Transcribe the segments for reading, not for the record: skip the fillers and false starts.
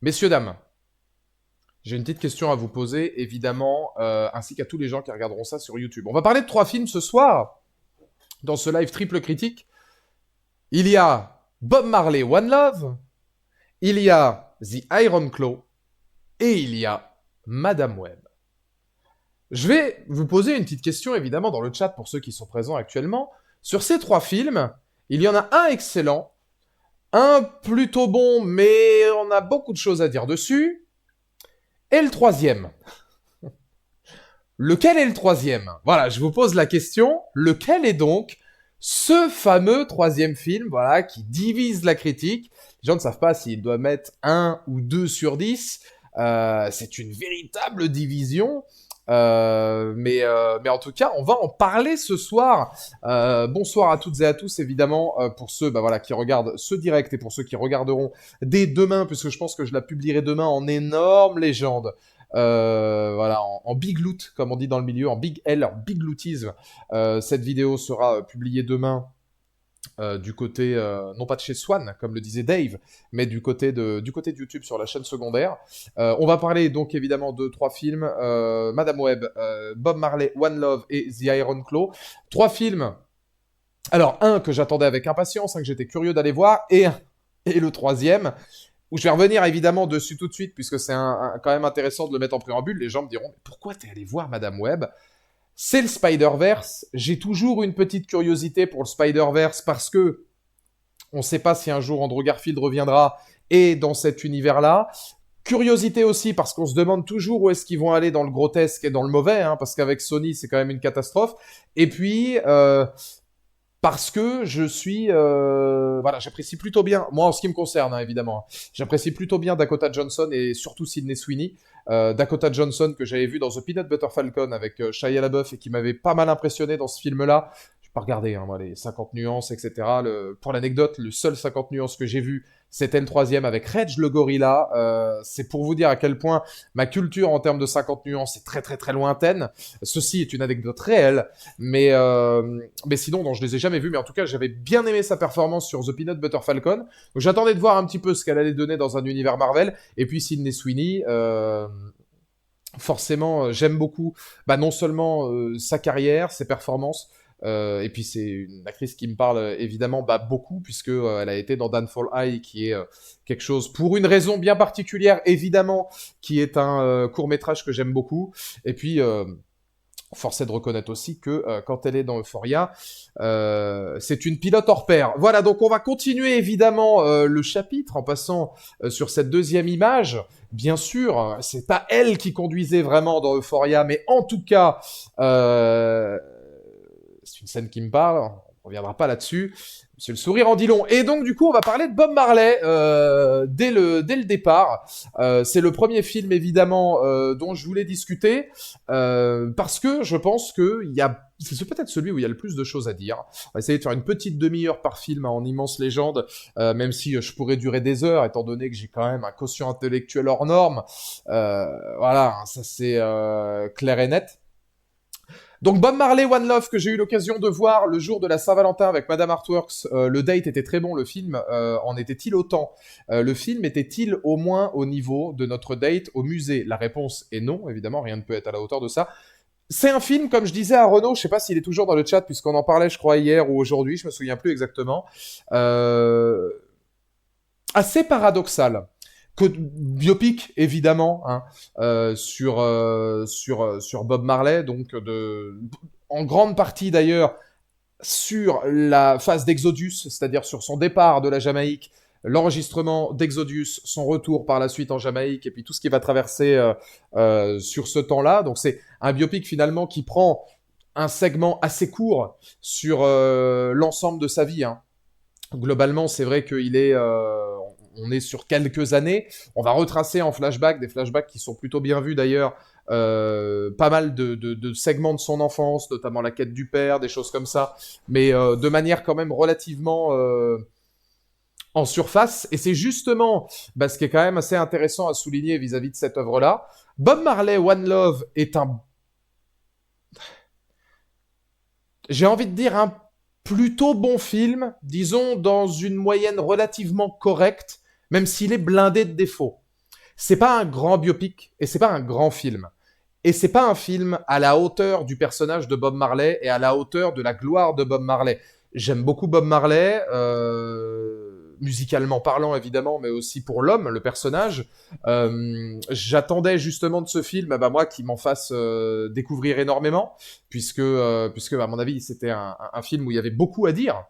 Messieurs, dames, j'ai une petite question à vous poser, évidemment, ainsi qu'à tous les gens qui regarderont ça sur YouTube. On va parler de 3 films ce soir, dans ce live triple critique. Il y a Bob Marley, One Love, il y a The Iron Claw, et il y a Madame Web. Je vais vous poser une petite question, évidemment, dans le chat pour ceux qui sont présents actuellement. Sur ces 3 films, il y en a un excellent, un plutôt bon, mais on a beaucoup de choses à dire dessus, et le troisième. Lequel est le troisième? Voilà, je vous pose la question. Lequel est donc ce fameux troisième film, voilà, qui divise la critique? Les gens ne savent pas s'ils doivent mettre 1 ou 2 sur 10. C'est une véritable division. Mais en tout cas, on va en parler ce soir. Bonsoir à toutes et à tous, évidemment, pour ceux voilà, qui regardent ce direct et pour ceux qui regarderont dès demain, puisque je pense que je la publierai demain en énorme légende. Voilà, en big loot, comme on dit dans le milieu, en big L, en big lootisme. Cette vidéo sera publiée demain du côté, non pas de chez Swan, comme le disait Dave, mais du côté de YouTube sur la chaîne secondaire. On va parler donc évidemment de 3 films, Madame Web, Bob Marley, One Love et The Iron Claw. 3 films. Alors, un que j'attendais avec impatience, un que j'étais curieux d'aller voir, et le troisième, où je vais revenir évidemment dessus tout de suite, puisque c'est quand même intéressant de le mettre en préambule. Les gens me diront, mais pourquoi t'es allé voir Madame Web? C'est le Spider-Verse. J'ai toujours une petite curiosité pour le Spider-Verse parce que on ne sait pas si un jour Andrew Garfield reviendra et dans cet univers-là. Curiosité aussi parce qu'on se demande toujours où est-ce qu'ils vont aller dans le grotesque et dans le mauvais, hein, parce qu'avec Sony c'est quand même une catastrophe. Et puis parce que je suis, voilà, j'apprécie plutôt bien, moi en ce qui me concerne, hein, évidemment, j'apprécie plutôt bien Dakota Johnson et surtout Sydney Sweeney. Dakota Johnson que j'avais vu dans The Peanut Butter Falcon avec Shia LaBeouf et qui m'avait pas mal impressionné dans ce film-là. Je vais pas regarder, hein, moi, les 50 nuances, etc. Pour l'anecdote, le seul 50 nuances que j'ai vu, c'était le troisième avec Reg le gorilla. C'est pour vous dire à quel point ma culture en termes de 50 nuances est très très très lointaine. Ceci est une anecdote réelle, mais sinon, non, je les ai jamais vus. Mais en tout cas, j'avais bien aimé sa performance sur The Peanut Butter Falcon. Donc j'attendais de voir un petit peu ce qu'elle allait donner dans un univers Marvel. Et puis Sydney Sweeney, forcément, j'aime beaucoup non seulement sa carrière, ses performances, et puis c'est une actrice qui me parle évidemment beaucoup, puisque elle a été dans Downfall High, qui est quelque chose, pour une raison bien particulière, évidemment, qui est un court-métrage que j'aime beaucoup. Et puis... force est de reconnaître aussi que quand elle est dans Euphoria, c'est une pilote hors pair. Voilà, donc on va continuer évidemment le chapitre en passant sur cette deuxième image. Bien sûr, c'est pas elle qui conduisait vraiment dans Euphoria, mais en tout cas, c'est une scène qui me parle. On reviendra pas là-dessus. Monsieur le sourire en dit long. Et donc, du coup, on va parler de Bob Marley dès le départ. C'est le premier film, évidemment, dont je voulais discuter, parce que je pense que c'est peut-être celui où il y a le plus de choses à dire. On va essayer de faire une petite demi-heure par film en immense légende, même si je pourrais durer des heures, étant donné que j'ai quand même un quotient intellectuel hors norme. Voilà, ça c'est clair et net. Donc Bob Marley, One Love, que j'ai eu l'occasion de voir le jour de la Saint-Valentin avec Madame Artworks, le date était très bon, le film en était-il autant? Le film était-il au moins au niveau de notre date au musée? La réponse est non, évidemment, rien ne peut être à la hauteur de ça. C'est un film, comme je disais à Renaud, je sais pas s'il est toujours dans le chat, puisqu'on en parlait, je crois, hier ou aujourd'hui, je me souviens plus exactement, euh, assez paradoxal. Biopic évidemment, hein, sur Bob Marley, donc en grande partie d'ailleurs sur la phase d'Exodus, c'est-à-dire sur son départ de la Jamaïque, l'enregistrement d'Exodus, son retour par la suite en Jamaïque, et puis tout ce qui va traverser sur ce temps-là. Donc c'est un biopic finalement qui prend un segment assez court sur l'ensemble de sa vie, hein. Globalement, c'est vrai qu'il est, on est sur quelques années. On va retracer en flashback, des flashbacks qui sont plutôt bien vus d'ailleurs, pas mal de segments de son enfance, notamment la quête du père, des choses comme ça, mais de manière quand même relativement en surface. Et c'est justement ce qui est quand même assez intéressant à souligner vis-à-vis de cette œuvre-là. Bob Marley, One Love est j'ai envie de dire un plutôt bon film, disons dans une moyenne relativement correcte, même s'il est blindé de défauts. C'est pas un grand biopic et c'est pas un grand film. Et c'est pas un film à la hauteur du personnage de Bob Marley et à la hauteur de la gloire de Bob Marley. J'aime beaucoup Bob Marley, musicalement parlant évidemment, mais aussi pour l'homme, le personnage. J'attendais justement de ce film, bah moi, qu'il m'en fasse découvrir énormément, puisque à mon avis, c'était un film où il y avait beaucoup à dire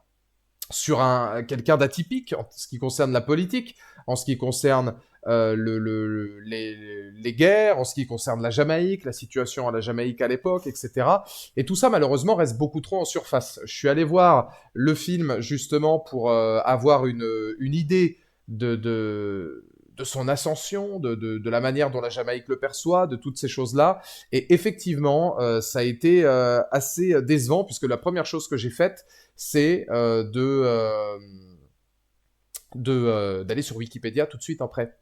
sur quelqu'un d'atypique en ce qui concerne la politique, en ce qui concerne les guerres, en ce qui concerne la Jamaïque, la situation à la Jamaïque à l'époque, etc. Et tout ça, malheureusement, reste beaucoup trop en surface. Je suis allé voir le film, justement, pour avoir une idée de son ascension, de la manière dont la Jamaïque le perçoit, de toutes ces choses-là. Et effectivement, ça a été assez décevant, puisque la première chose que j'ai faite, c'est d'aller sur Wikipédia tout de suite après,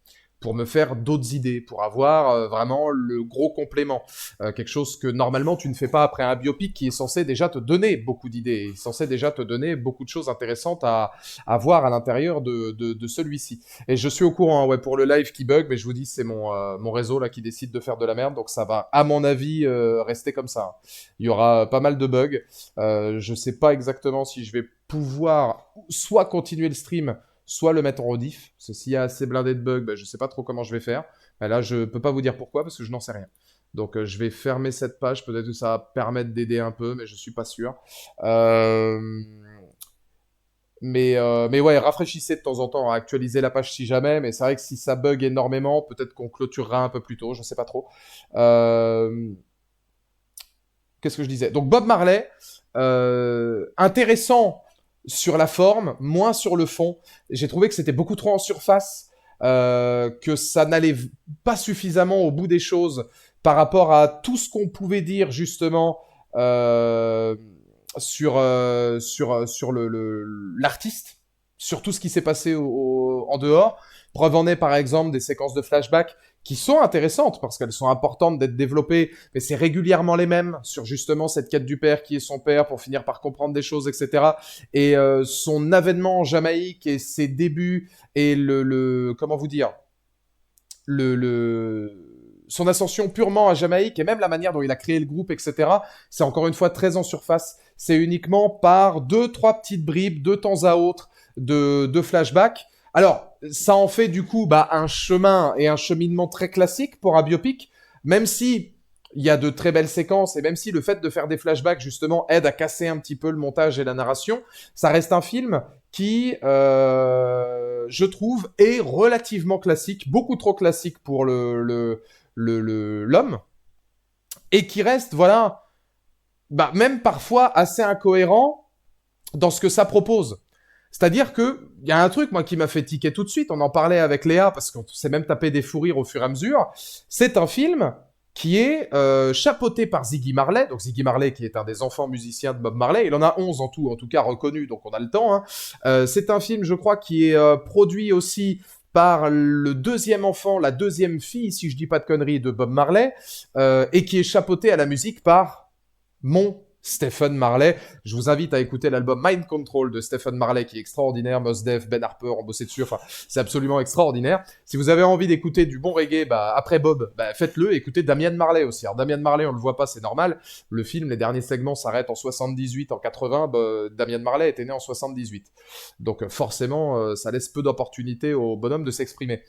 pour me faire d'autres idées, pour avoir vraiment le gros complément. Quelque chose que normalement tu ne fais pas après un biopic qui est censé déjà te donner beaucoup d'idées, censé déjà te donner beaucoup de choses intéressantes à voir à l'intérieur de celui-ci. Et je suis au courant, hein, ouais, pour le live qui bug, mais je vous dis, c'est mon réseau là qui décide de faire de la merde, donc ça va, à mon avis, rester comme ça. Il y aura pas mal de bugs. Je sais pas exactement si je vais pouvoir soit continuer le stream, soit le mettre en rediff. Parce que s'il y a assez blindé de bugs, ben, je sais pas trop comment je vais faire. Ben là, je peux pas vous dire pourquoi parce que je n'en sais rien. Donc je vais fermer cette page, peut-être que ça va permettre d'aider un peu, mais je suis pas sûr. Euh... mais ouais, rafraîchissez de temps en temps, actualisez la page si jamais, mais c'est vrai que si ça bug énormément, peut-être qu'on clôturera un peu plus tôt, je sais pas trop. Euh... Qu'est-ce que je disais? Donc Bob Marley, intéressant sur la forme, moins sur le fond. J'ai trouvé que c'était beaucoup trop en surface, que ça n'allait pas suffisamment au bout des choses par rapport à tout ce qu'on pouvait dire justement sur l'artiste, sur tout ce qui s'est passé en dehors. Preuve en est par exemple des séquences de flashback qui sont intéressantes parce qu'elles sont importantes d'être développées, mais c'est régulièrement les mêmes sur justement cette quête du père qui est son père pour finir par comprendre des choses, etc. Et son avènement en Jamaïque et ses débuts et comment vous dire, son ascension purement à Jamaïque et même la manière dont il a créé le groupe, etc. C'est encore une fois très en surface. C'est uniquement par deux, trois petites bribes de temps à autre de flashback. Alors, ça en fait du coup un chemin et un cheminement très classique pour un biopic, même si il y a de très belles séquences et même si le fait de faire des flashbacks justement aide à casser un petit peu le montage et la narration, ça reste un film qui, je trouve, est relativement classique, beaucoup trop classique pour l'homme, et qui reste, voilà, même parfois assez incohérent dans ce que ça propose. C'est-à-dire que il y a un truc moi qui m'a fait tiquer tout de suite. On en parlait avec Léa parce qu'on s'est même tapé des fous rires au fur et à mesure. C'est un film qui est chapeauté par Ziggy Marley. Donc Ziggy Marley qui est un des enfants musiciens de Bob Marley. Il en a 11 en tout cas reconnus, donc on a le temps. Hein. C'est un film, je crois, qui est produit aussi par le deuxième enfant, la deuxième fille, si je dis pas de conneries, de Bob Marley, et qui est chapeauté à la musique par mon Stephen Marley. Je vous invite à écouter l'album Mind Control de Stephen Marley qui est extraordinaire. Mos Def, Ben Harper ont bossé dessus. Enfin, c'est absolument extraordinaire. Si vous avez envie d'écouter du bon reggae, après Bob, faites-le. Écoutez Damian Marley aussi. Alors Damian Marley, on le voit pas, c'est normal. Le film, les derniers segments s'arrêtent en 78, en 80. Damian Marley était né en 78. Donc forcément, ça laisse peu d'opportunités au bonhomme de s'exprimer.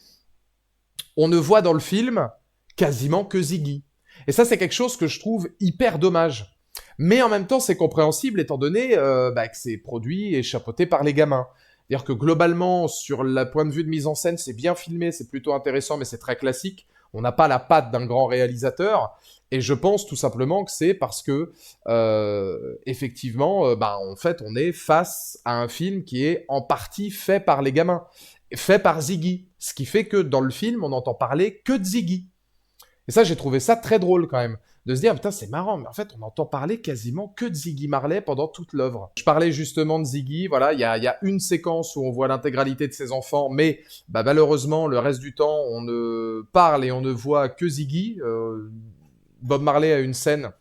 On ne voit dans le film quasiment que Ziggy. Et ça, c'est quelque chose que je trouve hyper dommage. Mais en même temps, c'est compréhensible étant donné que c'est produit et chapeauté par les gamins. C'est-à-dire que globalement, sur le point de vue de mise en scène, c'est bien filmé, c'est plutôt intéressant, mais c'est très classique. On n'a pas la patte d'un grand réalisateur. Et je pense tout simplement que c'est parce que, effectivement, en fait, on est face à un film qui est en partie fait par les gamins, fait par Ziggy. Ce qui fait que dans le film, on n'entend parler que de Ziggy. Et ça, j'ai trouvé ça très drôle quand même. De se dire, putain, c'est marrant, mais en fait, on entend parler quasiment que de Ziggy Marley pendant toute l'œuvre. Je parlais justement de Ziggy, voilà, il y a une séquence où on voit l'intégralité de ses enfants, mais malheureusement, le reste du temps, on ne parle et on ne voit que Ziggy. Bob Marley a une scène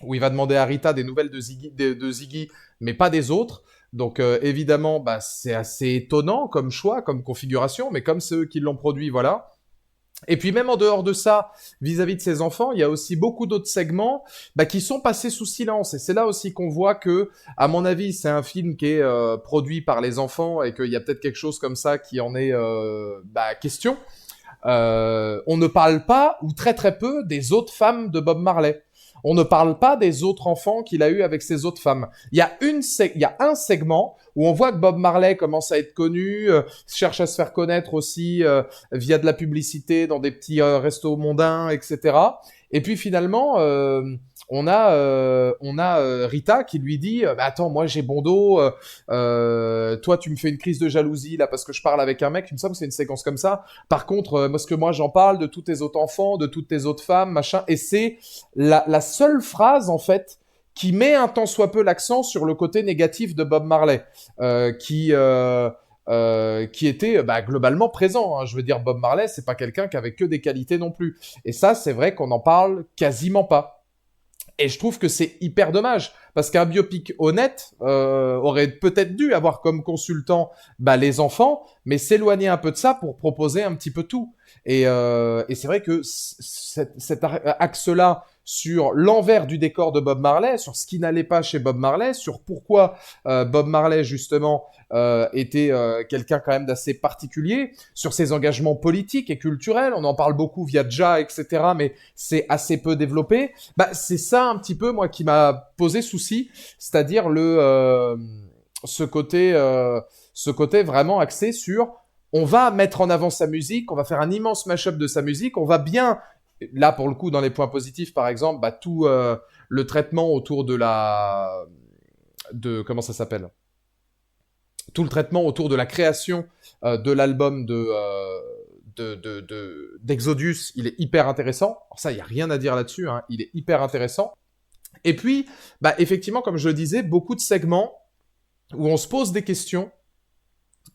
où il va demander à Rita des nouvelles de Ziggy, mais pas des autres. Donc évidemment, c'est assez étonnant comme choix, comme configuration, mais comme c'est eux qui l'ont produit, voilà. Et puis même en dehors de ça, vis-à-vis de ses enfants, il y a aussi beaucoup d'autres segments qui sont passés sous silence. Et c'est là aussi qu'on voit que, à mon avis, c'est un film qui est produit par les enfants et qu'il y a peut-être quelque chose comme ça qui en est question. On ne parle pas, ou très très peu, des autres femmes de Bob Marley. On ne parle pas des autres enfants qu'il a eu avec ses autres femmes. Il y a un segment où on voit que Bob Marley commence à être connu, cherche à se faire connaître aussi via de la publicité dans des petits restos mondains, etc. Et puis finalement, on a Rita qui lui dit bah, attends, moi j'ai bon dos, toi tu me fais une crise de jalousie là parce que je parle avec un mec. Il me semble que c'est une séquence comme ça. Par contre, parce que moi j'en parle de tous tes autres enfants, de toutes tes autres femmes, machin. Et c'est la seule phrase en fait qui met un tant soit peu l'accent sur le côté négatif de Bob Marley, qui était globalement présent. Hein. Je veux dire, Bob Marley, c'est pas quelqu'un qui avait que des qualités non plus. Et ça, c'est vrai qu'on en parle quasiment pas. Et je trouve que c'est hyper dommage, parce qu'un biopic honnête aurait peut-être dû avoir comme consultant les enfants, mais s'éloigner un peu de ça pour proposer un petit peu tout. Et c'est vrai que cet axe-là sur l'envers du décor de Bob Marley, sur ce qui n'allait pas chez Bob Marley, sur pourquoi Bob Marley justement était quelqu'un quand même d'assez particulier, sur ses engagements politiques et culturels, on en parle beaucoup via Jah, etc., mais c'est assez peu développé. C'est ça un petit peu moi qui m'a posé souci, c'est-à-dire ce côté vraiment axé sur on va mettre en avant sa musique, on va faire un immense mash-up de sa musique, on va bien, là pour le coup dans les points positifs par exemple, tout le traitement autour comment ça s'appelle, tout le traitement autour de la création de l'album d'Exodus, il est hyper intéressant. Alors ça, il n'y a rien à dire là-dessus, hein, il est hyper intéressant. Et puis, effectivement, comme je le disais, beaucoup de segments où on se pose des questions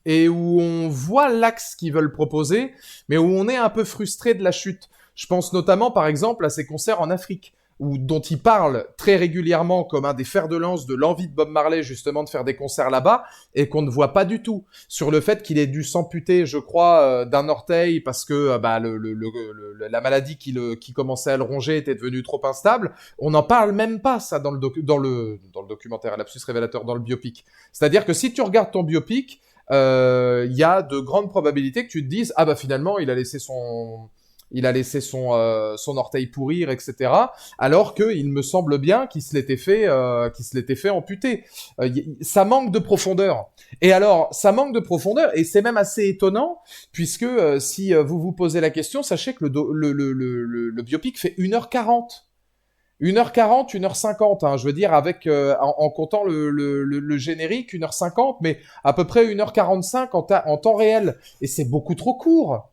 et où on voit l'axe qu'ils veulent proposer, mais où on est un peu frustré de la chute. Je pense notamment, par exemple, à ces concerts en Afrique, dont il parle très régulièrement comme un des fers de lance de l'envie de Bob Marley justement de faire des concerts là-bas, et qu'on ne voit pas du tout. Sur le fait qu'il ait dû s'amputer, je crois, d'un orteil parce que la maladie qui commençait à le ronger était devenue trop instable. On n'en parle même pas, ça, dans le documentaire, lapsus révélateur, dans le biopic. C'est-à-dire que si tu regardes ton biopic, y a de grandes probabilités que tu te dises finalement il a laissé son orteil pourrir, etc. Alors qu'il me semble bien qu'il se l'était fait amputer. Ça manque de profondeur. Et alors, ça manque de profondeur, et c'est même assez étonnant, puisque si vous vous posez la question, sachez que le biopic fait 1h40. 1h40, 1h50, hein, je veux dire, avec en comptant le générique, 1h50, mais à peu près 1h45 en temps réel. Et c'est beaucoup trop court.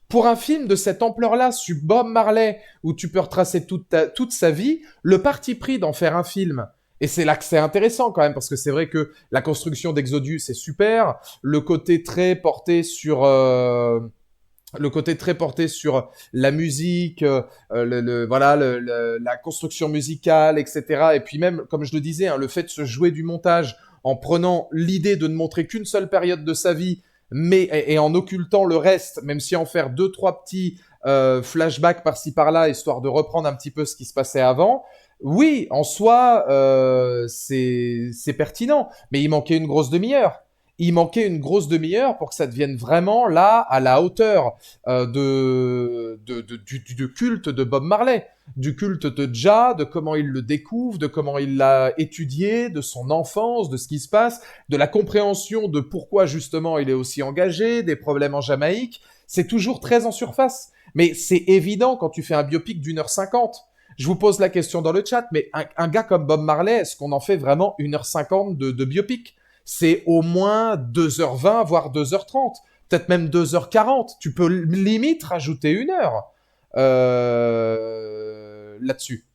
Pour un film de cette ampleur-là, sur Bob Marley, où tu peux retracer toute sa vie, le parti pris d'en faire un film, et c'est là que c'est intéressant quand même, parce que c'est vrai que la construction d'Exodus est super, le côté très porté sur la musique, la construction musicale, etc. Et puis même, comme je le disais, hein, le fait de se jouer du montage en prenant l'idée de ne montrer qu'une seule période de sa vie, et en occultant le reste, même si en faire 2-3 petits flashbacks par-ci par-là, histoire de reprendre un petit peu ce qui se passait avant. Oui, en soi, c'est pertinent, mais il manquait une grosse demi-heure. Il manquait une grosse demi-heure pour que ça devienne vraiment là à la hauteur du culte de Bob Marley, du culte de Jah, de comment il le découvre, de comment il l'a étudié, de son enfance, de ce qui se passe, de la compréhension de pourquoi justement il est aussi engagé, des problèmes en Jamaïque. C'est toujours très en surface, mais c'est évident quand tu fais un biopic d'1h50. Je vous pose la question dans le chat, mais un gars comme Bob Marley, est-ce qu'on en fait vraiment 1h50 de biopic ? C'est au moins 2h20, voire 2h30, peut-être même 2h40. Tu peux limite rajouter 1 heure là-dessus.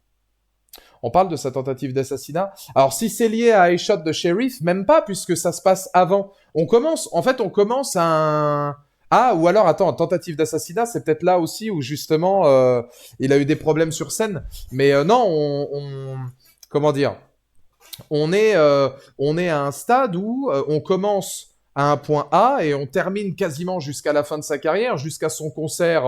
On parle de sa tentative d'assassinat. Alors, si c'est lié à I Shot the Sheriff, même pas, puisque ça se passe avant. On commence un... Ah, ou alors, attends, tentative d'assassinat, c'est peut-être là aussi où, justement, il a eu des problèmes sur scène. Mais non, comment dire ? On est à un stade où on commence à un point A et on termine quasiment jusqu'à la fin de sa carrière, jusqu'à son concert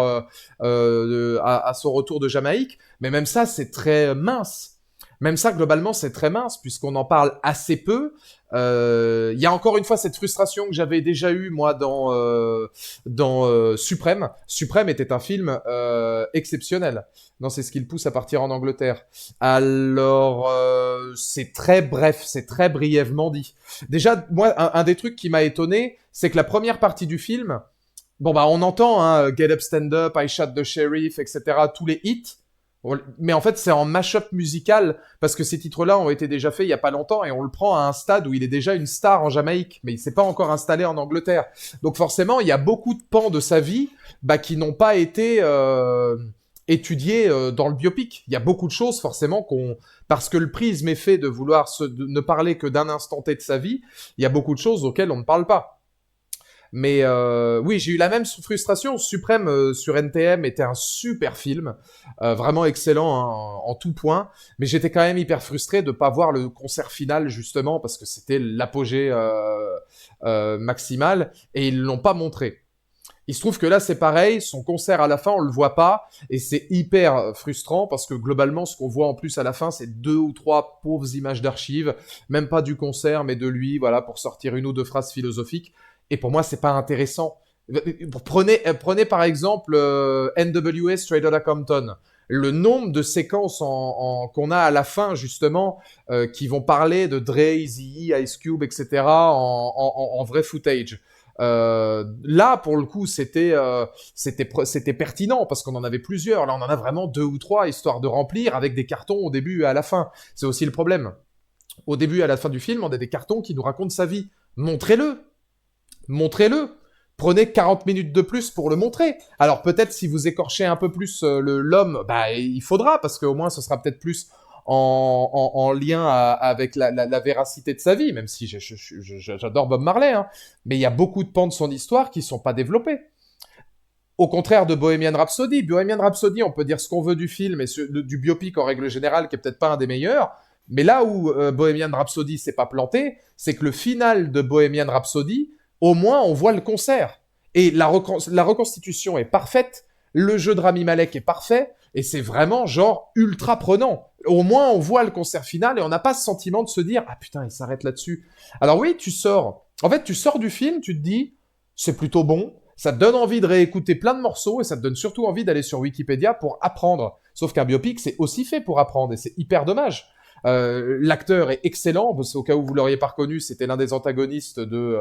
à son retour de Jamaïque. Mais même ça, c'est très mince. Même ça, globalement, c'est très mince puisqu'on en parle assez peu. Il y a encore une fois cette frustration que j'avais déjà eue moi dans Suprême. Suprême était un film exceptionnel. Non, c'est ce qui le pousse à partir en Angleterre. Alors, c'est très bref, c'est très brièvement dit. Déjà, moi, un des trucs qui m'a étonné, c'est que la première partie du film, bon bah on entend hein, Get Up, Stand Up, I Shot the Sheriff, etc. Tous les hits. Mais en fait, c'est en mash-up musical parce que ces titres-là ont été déjà faits il y a pas longtemps et on le prend à un stade où il est déjà une star en Jamaïque, mais il s'est pas encore installé en Angleterre. Donc forcément, il y a beaucoup de pans de sa vie bah, qui n'ont pas été étudiés dans le biopic. Il y a beaucoup de choses forcément parce que le prisme est fait de vouloir ne parler que d'un instant T de sa vie. Il y a beaucoup de choses auxquelles on ne parle pas. Mais oui, j'ai eu la même frustration. Suprême sur NTM était un super film, vraiment excellent hein, en tout point. Mais j'étais quand même hyper frustré de pas voir le concert final justement parce que c'était l'apogée maximale et ils l'ont pas montré. Il se trouve que là c'est pareil, son concert à la fin on le voit pas et c'est hyper frustrant parce que globalement ce qu'on voit en plus à la fin c'est 2 ou 3 pauvres images d'archives, même pas du concert mais de lui, voilà pour sortir 1 ou 2 phrases philosophiques. Et pour moi c'est pas intéressant. Prenez par exemple NWA Straight Outta Compton. Le nombre de séquences qu'on a à la fin justement qui vont parler de Dre, Eazy-E, Ice Cube, etc. en vrai footage. Là, pour le coup, c'était pertinent parce qu'on en avait plusieurs. Là, on en a vraiment 2 ou 3 histoire de remplir avec des cartons au début et à la fin. C'est aussi le problème. Au début et à la fin du film, on a des cartons qui nous racontent sa vie. Montrez-le, montrez-le. Prenez 40 minutes de plus pour le montrer. Alors peut-être si vous écorchez un peu plus l'homme, bah il faudra parce qu'au moins ce sera peut-être plus en lien avec la véracité de sa vie, même si j'adore Bob Marley, hein. Mais il y a beaucoup de pans de son histoire qui sont pas développés. Au contraire de Bohemian Rhapsody. Bohemian Rhapsody, on peut dire ce qu'on veut du film et du biopic en règle générale, qui est peut-être pas un des meilleurs. Mais là où Bohemian Rhapsody s'est pas planté, c'est que le final de Bohemian Rhapsody, au moins on voit le concert. Et la reconstitution est parfaite, le jeu de Rami Malek est parfait, et c'est vraiment genre ultra prenant. Au moins on voit le concert final et on n'a pas ce sentiment de se dire « Ah putain, il s'arrête là-dessus ». Alors oui, tu sors du film, tu te dis « C'est plutôt bon ». Ça te donne envie de réécouter plein de morceaux et ça te donne surtout envie d'aller sur Wikipédia pour apprendre. Sauf qu'un biopic, c'est aussi fait pour apprendre et c'est hyper dommage. L'acteur est excellent, au cas où vous l'auriez pas reconnu, c'était l'un des antagonistes de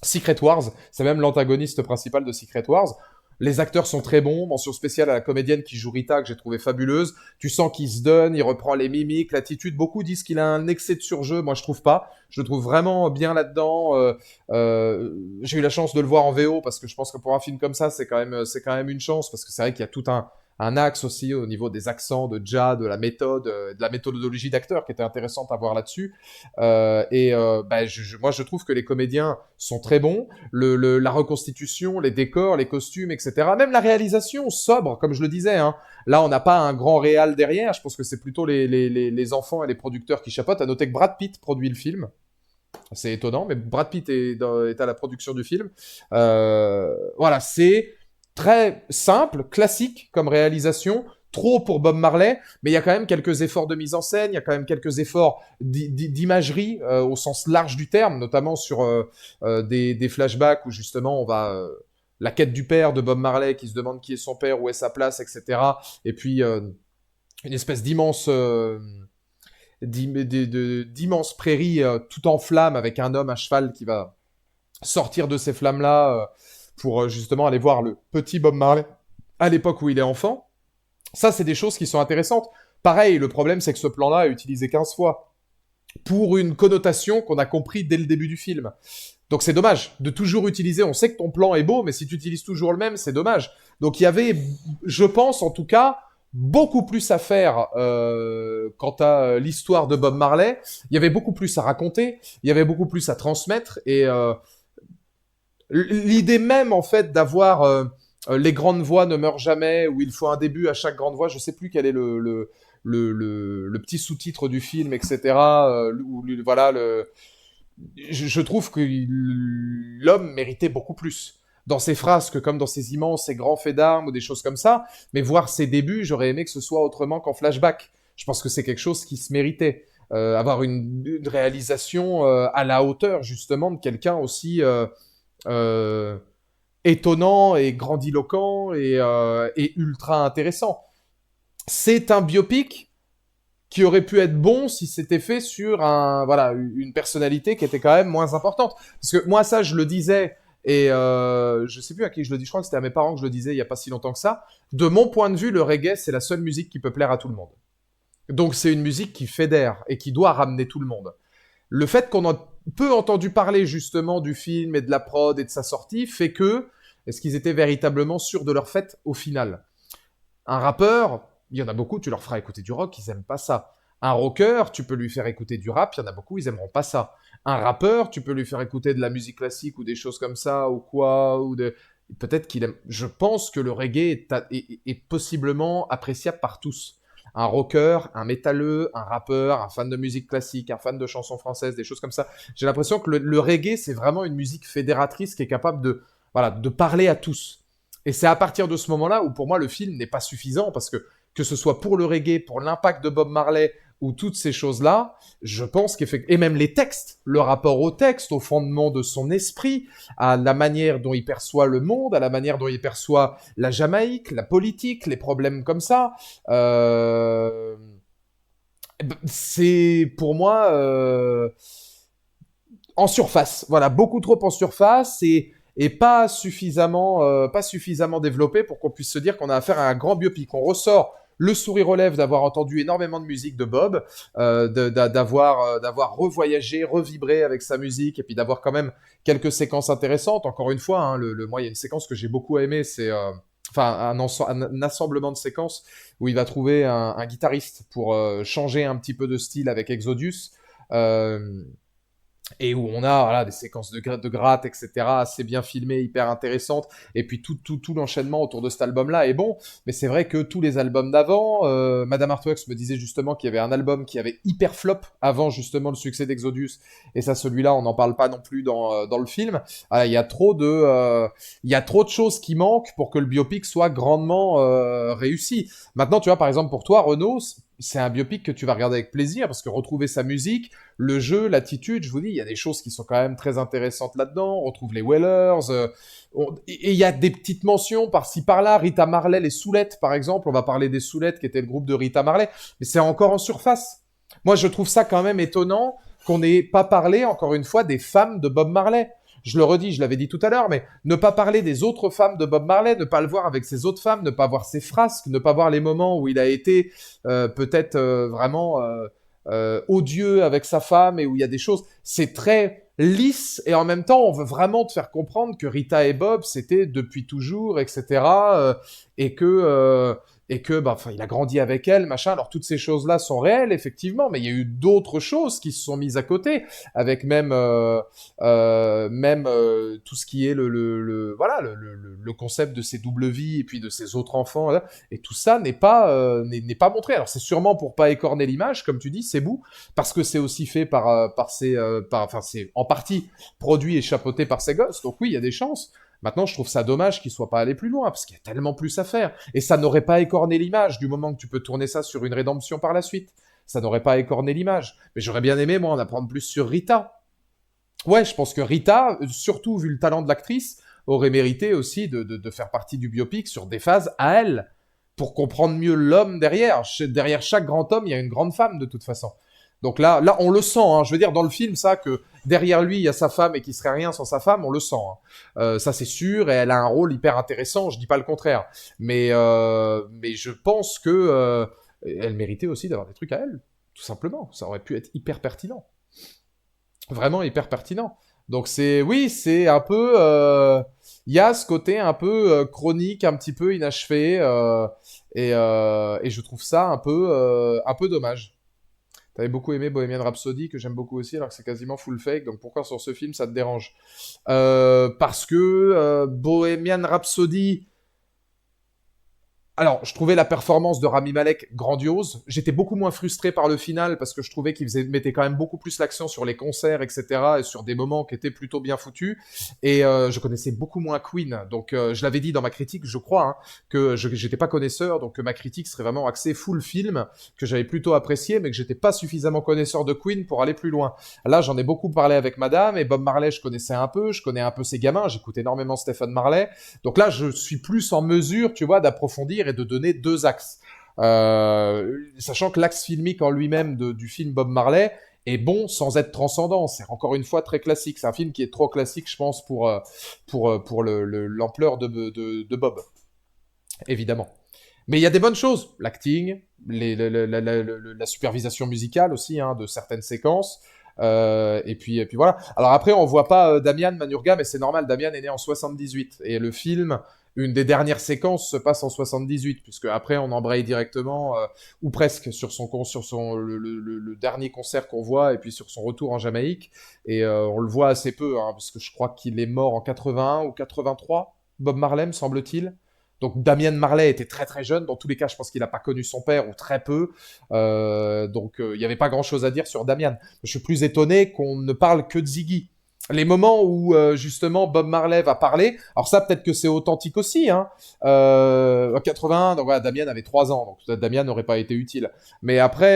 Secret Wars, c'est même l'antagoniste principal de Secret Wars. Les acteurs sont très bons, mention spéciale à la comédienne qui joue Rita, que j'ai trouvé fabuleuse. Tu sens qu'il se donne, il reprend les mimiques, l'attitude. Beaucoup disent qu'il a un excès de surjeu, moi je trouve pas. Je le trouve vraiment bien là-dedans. J'ai eu la chance de le voir en VO, parce que je pense que pour un film comme ça, c'est quand même une chance, parce que c'est vrai qu'il y a tout un axe aussi au niveau des accents, de Ja, de la méthode, de la méthodologie d'acteur qui était intéressante à voir là-dessus. Moi, je trouve que les comédiens sont très bons. La reconstitution, les décors, les costumes, etc. Même la réalisation sobre, comme je le disais. Hein. Là, on n'a pas un grand réal derrière. Je pense que c'est plutôt les enfants et les producteurs qui chapeautent. À noter que Brad Pitt produit le film. C'est étonnant, mais Brad Pitt est à la production du film. Voilà, c'est très simple, classique comme réalisation, trop pour Bob Marley, mais il y a quand même quelques efforts de mise en scène, il y a quand même quelques efforts d'imagerie au sens large du terme, notamment sur des flashbacks où justement on va... la quête du père de Bob Marley qui se demande qui est son père, où est sa place, etc. Et puis une espèce d'immense prairies tout en flammes avec un homme à cheval qui va sortir de ces flammes-là pour justement aller voir le petit Bob Marley à l'époque où il est enfant. Ça, c'est des choses qui sont intéressantes. Pareil, le problème, c'est que ce plan-là est utilisé 15 fois pour une connotation qu'on a compris dès le début du film. Donc c'est dommage de toujours utiliser, on sait que ton plan est beau, mais si tu utilises toujours le même, c'est dommage. Donc il y avait, je pense en tout cas, beaucoup plus à faire quant à l'histoire de Bob Marley. Il y avait beaucoup plus à raconter, il y avait beaucoup plus à transmettre, et l'idée même en fait d'avoir les grandes voix ne meurent jamais, où il faut un début à chaque grande voix, je sais plus quel est le petit sous-titre du film, etc. Voilà je trouve que l'homme méritait beaucoup plus. Dans ses frasques, comme dans ses immenses et grands faits d'armes ou des choses comme ça, mais voir ses débuts, j'aurais aimé que ce soit autrement qu'en flashback. Je pense que c'est quelque chose qui se méritait. Avoir une réalisation à la hauteur, justement, de quelqu'un aussi euh, étonnant et grandiloquent et ultra intéressant. C'est un biopic qui aurait pu être bon si c'était fait sur voilà, une personnalité qui était quand même moins importante. Parce que moi, ça, je le disais, et je sais plus à qui je le dis, je crois que c'était à mes parents que je le disais il y a pas si longtemps que ça. De mon point de vue, le reggae, c'est la seule musique qui peut plaire à tout le monde. Donc c'est une musique qui fédère et qui doit ramener tout le monde. Le fait qu'on ait peu entendu parler justement du film et de la prod et de sa sortie fait que, est-ce qu'ils étaient véritablement sûrs de leur fait au final? Un rappeur, il y en a beaucoup, tu leur feras écouter du rock, ils aiment pas ça. Un rocker, tu peux lui faire écouter du rap, il y en a beaucoup, ils aimeront pas ça. Un rappeur, tu peux lui faire écouter de la musique classique ou des choses comme ça, ou quoi, ou de... Peut-être qu'il aime... Je pense que le reggae est possiblement appréciable par tous. Un rocker, un métalleux, un rappeur, un fan de musique classique, un fan de chansons françaises, des choses comme ça. J'ai l'impression que le reggae, c'est vraiment une musique fédératrice qui est capable de, voilà, de parler à tous. Et c'est à partir de ce moment-là où pour moi le film n'est pas suffisant parce que ce soit pour le reggae, pour l'impact de Bob Marley ou toutes ces choses-là, je pense qu'effectivement, et même les textes, le rapport au texte, au fondement de son esprit, à la manière dont il perçoit le monde, à la manière dont il perçoit la Jamaïque, la politique, les problèmes comme ça, c'est pour moi en surface, voilà, beaucoup trop en surface et pas suffisamment développé pour qu'on puisse se dire qu'on a affaire à un grand biopic. On ressort le sourire aux lèvres d'avoir entendu énormément de musique de Bob, d'avoir revoyagé, revibré avec sa musique, et puis d'avoir quand même quelques séquences intéressantes. Encore une fois, hein, moi, il y a une séquence que j'ai beaucoup aimée, c'est enfin un assemblement de séquences où il va trouver un guitariste pour changer un petit peu de style avec Exodus. Euh, et où on a voilà, des séquences de gratte, etc., assez bien filmées, hyper intéressantes, et puis tout l'enchaînement autour de cet album-là est bon, mais c'est vrai que tous les albums d'avant, Madame Artworks me disait justement qu'il y avait un album qui avait hyper flop avant justement le succès d'Exodus, et ça, celui-là, on n'en parle pas non plus dans le film. Il y a il y a trop de choses qui manquent pour que le biopic soit grandement réussi. Maintenant, tu vois, par exemple, pour toi, Renaud, c'est un biopic que tu vas regarder avec plaisir, parce que retrouver sa musique, le jeu, l'attitude, je vous dis, il y a des choses qui sont quand même très intéressantes là-dedans. On retrouve les Wellers, et il y a des petites mentions par-ci par-là. Rita Marley, les Soulettes, par exemple. On va parler des Soulettes, qui était le groupe de Rita Marley, mais c'est encore en surface. Moi, je trouve ça quand même étonnant qu'on n'ait pas parlé, encore une fois, des femmes de Bob Marley. Je le redis, je l'avais dit tout à l'heure, mais ne pas parler des autres femmes de Bob Marley, ne pas le voir avec ses autres femmes, ne pas voir ses frasques, ne pas voir les moments où il a été peut-être vraiment odieux avec sa femme et où il y a des choses, c'est très lisse et en même temps on veut vraiment te faire comprendre que Rita et Bob c'était depuis toujours, etc. Et que bah, enfin, il a grandi avec elle, machin. Alors toutes ces choses-là sont réelles effectivement, mais il y a eu d'autres choses qui se sont mises à côté, avec même tout ce qui est voilà le concept de ses doubles vies et puis de ses autres enfants. Là, et tout ça n'est pas montré. Alors c'est sûrement pour pas écorner l'image, comme tu dis, c'est beau, parce que c'est aussi fait enfin c'est en partie produit et chapeauté par ses gosses. Donc oui, il y a des chances. Maintenant, je trouve ça dommage qu'il soit pas allé plus loin, parce qu'il y a tellement plus à faire. Et ça n'aurait pas écorné l'image, du moment que tu peux tourner ça sur une rédemption par la suite. Ça n'aurait pas écorné l'image. Mais j'aurais bien aimé, moi, en apprendre plus sur Rita. Ouais, je pense que Rita, surtout vu le talent de l'actrice, aurait mérité aussi de faire partie du biopic sur des phases à elle, pour comprendre mieux l'homme derrière. Derrière chaque grand homme, il y a une grande femme, de toute façon. Donc là, on le sent. Hein. Je veux dire, dans le film, ça, que derrière lui, il y a sa femme et qu'il serait rien sans sa femme, on le sent. Hein. Ça, c'est sûr, et elle a un rôle hyper intéressant. Je dis pas le contraire, mais je pense que elle méritait aussi d'avoir des trucs à elle, tout simplement. Ça aurait pu être hyper pertinent, vraiment hyper pertinent. Donc oui, c'est un peu, il y a ce côté un peu chronique, un petit peu inachevé, et je trouve ça un peu dommage. T'avais beaucoup aimé Bohemian Rhapsody, que j'aime beaucoup aussi, alors que c'est quasiment full fake. Donc pourquoi sur ce film ça te dérange? Parce que Bohemian Rhapsody, Alors, je trouvais la performance de Rami Malek grandiose. J'étais beaucoup moins frustré par le final parce que je trouvais qu'il mettait quand même beaucoup plus l'accent sur les concerts, etc. et sur des moments qui étaient plutôt bien foutus. Et je connaissais beaucoup moins Queen. Donc, je l'avais dit dans ma critique, je crois, hein, que j'étais pas connaisseur, donc que ma critique serait vraiment axée full film, que j'avais plutôt apprécié, mais que j'étais pas suffisamment connaisseur de Queen pour aller plus loin. Là, j'en ai beaucoup parlé avec madame, et Bob Marley, je connaissais un peu, je connais un peu ses gamins, j'écoute énormément Stephen Marley. Donc là, je suis plus en mesure, tu vois, d'approfondir et de donner deux axes. Sachant que l'axe filmique en lui-même du film Bob Marley est bon sans être transcendant. C'est encore une fois très classique. C'est un film qui est trop classique, je pense, pour l'ampleur de Bob, évidemment. Mais il y a des bonnes choses. L'acting, la supervision musicale aussi, hein, de certaines séquences. Et puis voilà. Alors après, on voit pas Damian Manurga, mais c'est normal. Damian est né en 78 et le film, une des dernières séquences se passe en 78, puisque après on embraye directement ou presque sur le dernier concert qu'on voit et puis sur son retour en Jamaïque. Et on le voit assez peu, hein, parce que je crois qu'il est mort en 81 ou 83. Bob Marley, me semble-t-il. Donc Damian Marley était très très jeune. Dans tous les cas, je pense qu'il n'a pas connu son père ou très peu. Donc il n'y avait pas grand-chose à dire sur Damian. Je suis plus étonné qu'on ne parle que de Ziggy. Les moments où justement Bob Marley va parler, alors ça peut-être que c'est authentique aussi, hein. En 81, donc voilà, Damian avait 3 ans, donc peut-être Damian n'aurait pas été utile. Mais après,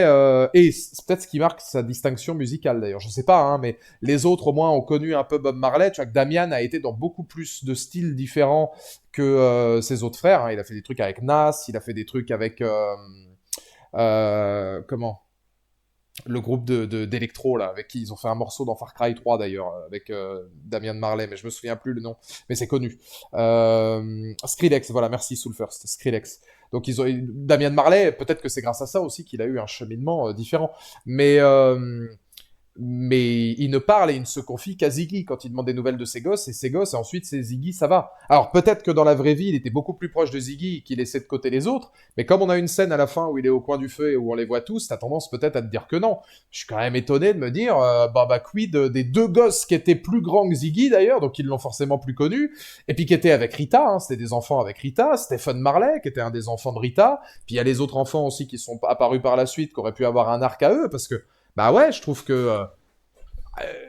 et c'est peut-être ce qui marque sa distinction musicale d'ailleurs, je sais pas, hein, mais les autres au moins ont connu un peu Bob Marley. Tu vois que Damian a été dans beaucoup plus de styles différents que ses autres frères, hein. Il a fait des trucs avec Nas, il a fait des trucs avec comment le groupe d'électro là, avec qui ils ont fait un morceau dans Far Cry 3 d'ailleurs, avec Damian Marley, mais je me souviens plus le nom, mais c'est connu. Skrillex, voilà, merci Soulfirst, Skrillex. Donc Damian Marley, peut-être que c'est grâce à ça aussi qu'il a eu un cheminement différent. Mais il ne parle et il ne se confie qu'à Ziggy quand il demande des nouvelles de ses gosses, et ensuite c'est Ziggy, ça va. Alors peut-être que dans la vraie vie, il était beaucoup plus proche de Ziggy et qu'il laissait de côté les autres, mais comme on a une scène à la fin où il est au coin du feu et où on les voit tous, t'as tendance peut-être à te dire que non. Je suis quand même étonné de me dire, quid des deux gosses qui étaient plus grands que Ziggy d'ailleurs, donc ils l'ont forcément plus connu, et puis qui étaient avec Rita, hein, c'était des enfants avec Rita, Stephen Marley qui était un des enfants de Rita, puis il y a les autres enfants aussi qui sont apparus par la suite, qui auraient pu avoir un arc à eux, parce que bah ouais, je trouve que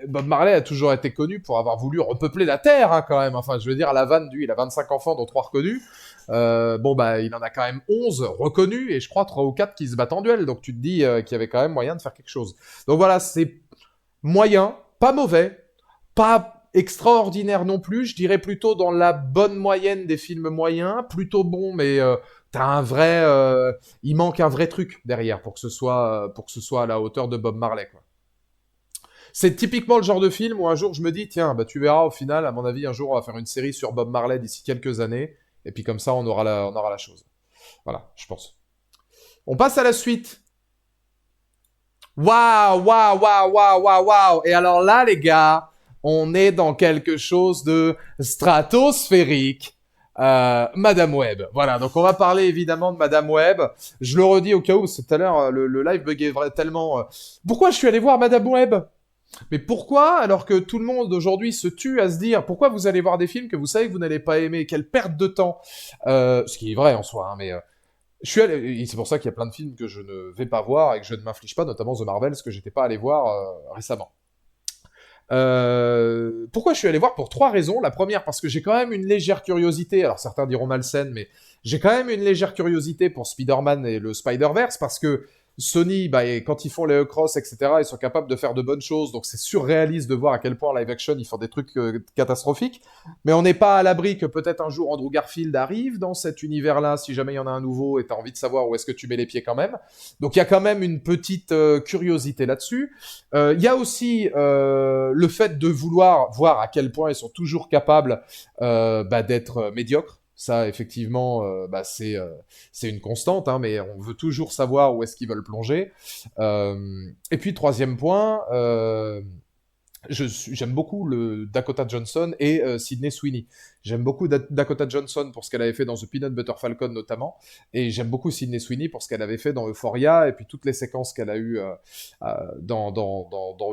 Bob Marley a toujours été connu pour avoir voulu repeupler la Terre, hein, quand même. Enfin, je veux dire, à la vanne, lui, il a 25 enfants, dont 3 reconnus. Il en a quand même 11 reconnus, et je crois 3 ou 4 qui se battent en duel. Donc tu te dis qu'il y avait quand même moyen de faire quelque chose. Donc voilà, c'est moyen, pas mauvais, pas extraordinaire non plus. Je dirais plutôt dans la bonne moyenne des films moyens, plutôt bon, mais t'as un vrai... il manque un vrai truc derrière pour que ce soit à la hauteur de Bob Marley, quoi. C'est typiquement le genre de film où un jour je me dis, tiens, bah tu verras au final, à mon avis, un jour on va faire une série sur Bob Marley d'ici quelques années, et puis comme ça on aura la chose. Voilà, je pense. On passe à la suite. Waouh, waouh, waouh, waouh, waouh, waouh. Et alors là, les gars, on est dans quelque chose de stratosphérique. Madame Web. Voilà, donc on va parler évidemment de Madame Web. Je le redis au cas où, parce que tout à l'heure, le live buguait tellement. Pourquoi je suis allé voir Madame Web? Mais pourquoi, alors que tout le monde aujourd'hui se tue à se dire pourquoi vous allez voir des films que vous savez que vous n'allez pas aimer, quelle perte de temps, ce qui est vrai en soi, hein, mais je suis allé, et c'est pour ça qu'il y a plein de films que je ne vais pas voir et que je ne m'inflige pas, notamment The Marvels que j'étais pas allé voir récemment. Pourquoi je suis allé voir? Pour 3 raisons. La première, parce que j'ai quand même une légère curiosité, alors certains diront malsaine, mais j'ai quand même une légère curiosité pour Spider-Man et le Spider-Verse, parce que Sony, quand ils font les cross, etc., ils sont capables de faire de bonnes choses, donc c'est surréaliste de voir à quel point en live action ils font des trucs catastrophiques. Mais on n'est pas à l'abri que peut-être un jour Andrew Garfield arrive dans cet univers-là, si jamais il y en a un nouveau et t'as envie de savoir où est-ce que tu mets les pieds quand même. Donc il y a quand même une petite curiosité là-dessus. Il y a aussi le fait de vouloir voir à quel point ils sont toujours capables d'être médiocres. Ça, effectivement, c'est une constante, hein, mais on veut toujours savoir où est-ce qu'ils veulent plonger. Et puis, troisième point, j'aime beaucoup le Dakota Johnson et Sydney Sweeney. J'aime beaucoup Dakota Johnson pour ce qu'elle avait fait dans The Peanut Butter Falcon notamment, et j'aime beaucoup Sydney Sweeney pour ce qu'elle avait fait dans Euphoria, et puis toutes les séquences qu'elle a eues dans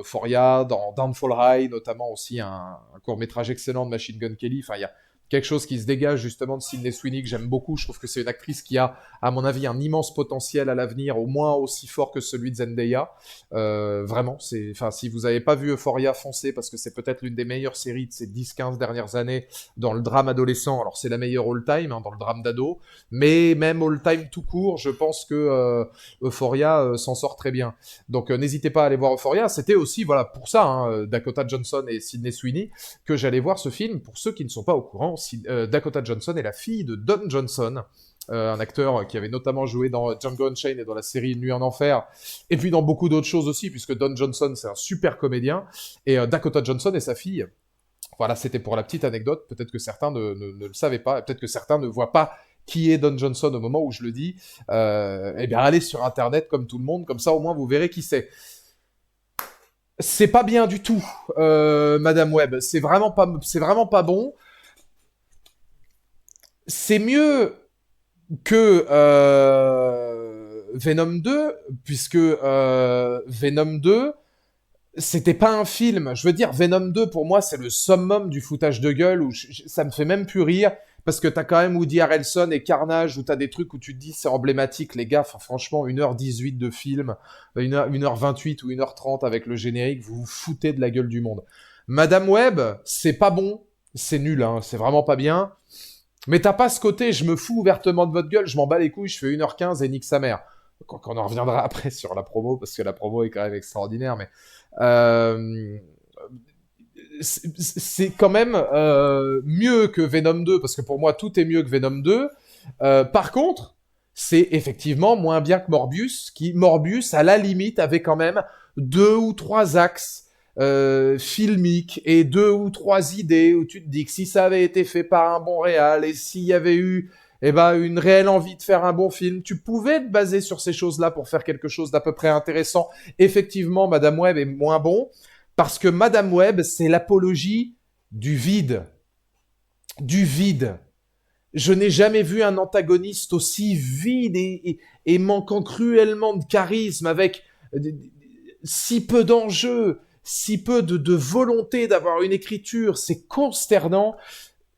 Euphoria, dans Downfall High, notamment aussi un court-métrage excellent de Machine Gun Kelly. Enfin, il y a quelque chose qui se dégage justement de Sydney Sweeney que j'aime beaucoup. Je trouve que c'est une actrice qui a, à mon avis, un immense potentiel à l'avenir, au moins aussi fort que celui de Zendaya. Vraiment, enfin, si vous n'avez pas vu Euphoria, foncez, parce que c'est peut-être l'une des meilleures séries de ces 10-15 dernières années dans le drame adolescent. Alors c'est la meilleure all-time dans le drame d'ado, mais même all-time tout court, je pense que Euphoria s'en sort très bien. Donc n'hésitez pas à aller voir Euphoria. C'était aussi, voilà, pour ça, Dakota Johnson et Sydney Sweeney, que j'allais voir ce film. Pour ceux qui ne sont pas au courant, Dakota Johnson est la fille de Don Johnson, un acteur qui avait notamment joué dans Django Unchained et dans la série Nuit en Enfer, et puis dans beaucoup d'autres choses aussi, puisque Don Johnson, c'est un super comédien, et Dakota Johnson est sa fille. Voilà, c'était pour la petite anecdote. Peut-être que certains ne le savaient pas, et peut-être que certains ne voient pas qui est Don Johnson au moment où je le dis. Eh bien, allez sur Internet comme tout le monde, comme ça au moins vous verrez qui c'est. C'est pas bien du tout, Madame Webb. C'est vraiment pas bon. C'est mieux que Venom 2, puisque Venom 2, c'était pas un film. Je veux dire, Venom 2, pour moi, c'est le summum du foutage de gueule, où ça me fait même plus rire, parce que t'as quand même Woody Harrelson et Carnage, où t'as des trucs où tu te dis, c'est emblématique, les gars, enfin, franchement, 1h18 de film, 1h28 ou 1h30 avec le générique, vous vous foutez de la gueule du monde. Madame Webb, c'est pas bon, c'est nul, hein, c'est vraiment pas bien. Mais t'as pas ce côté, je me fous ouvertement de votre gueule, je m'en bats les couilles, je fais 1h15 et nique sa mère. Quand on en reviendra après sur la promo, parce que la promo est quand même extraordinaire, mais c'est quand même mieux que Venom 2, parce que pour moi, tout est mieux que Venom 2. Par contre, c'est effectivement moins bien que Morbius, qui, Morbius, à la limite, avait quand même 2 ou 3 axes filmiques et 2 ou 3 idées où tu te dis que si ça avait été fait par un bon réal et s'il y avait eu une réelle envie de faire un bon film, tu pouvais te baser sur ces choses-là pour faire quelque chose d'à peu près intéressant. Effectivement, Madame Webb est moins bon, parce que Madame Webb, c'est l'apologie du vide. Du vide. Je n'ai jamais vu un antagoniste aussi vide et manquant cruellement de charisme, avec si peu d'enjeux, si peu de volonté d'avoir une écriture. C'est consternant.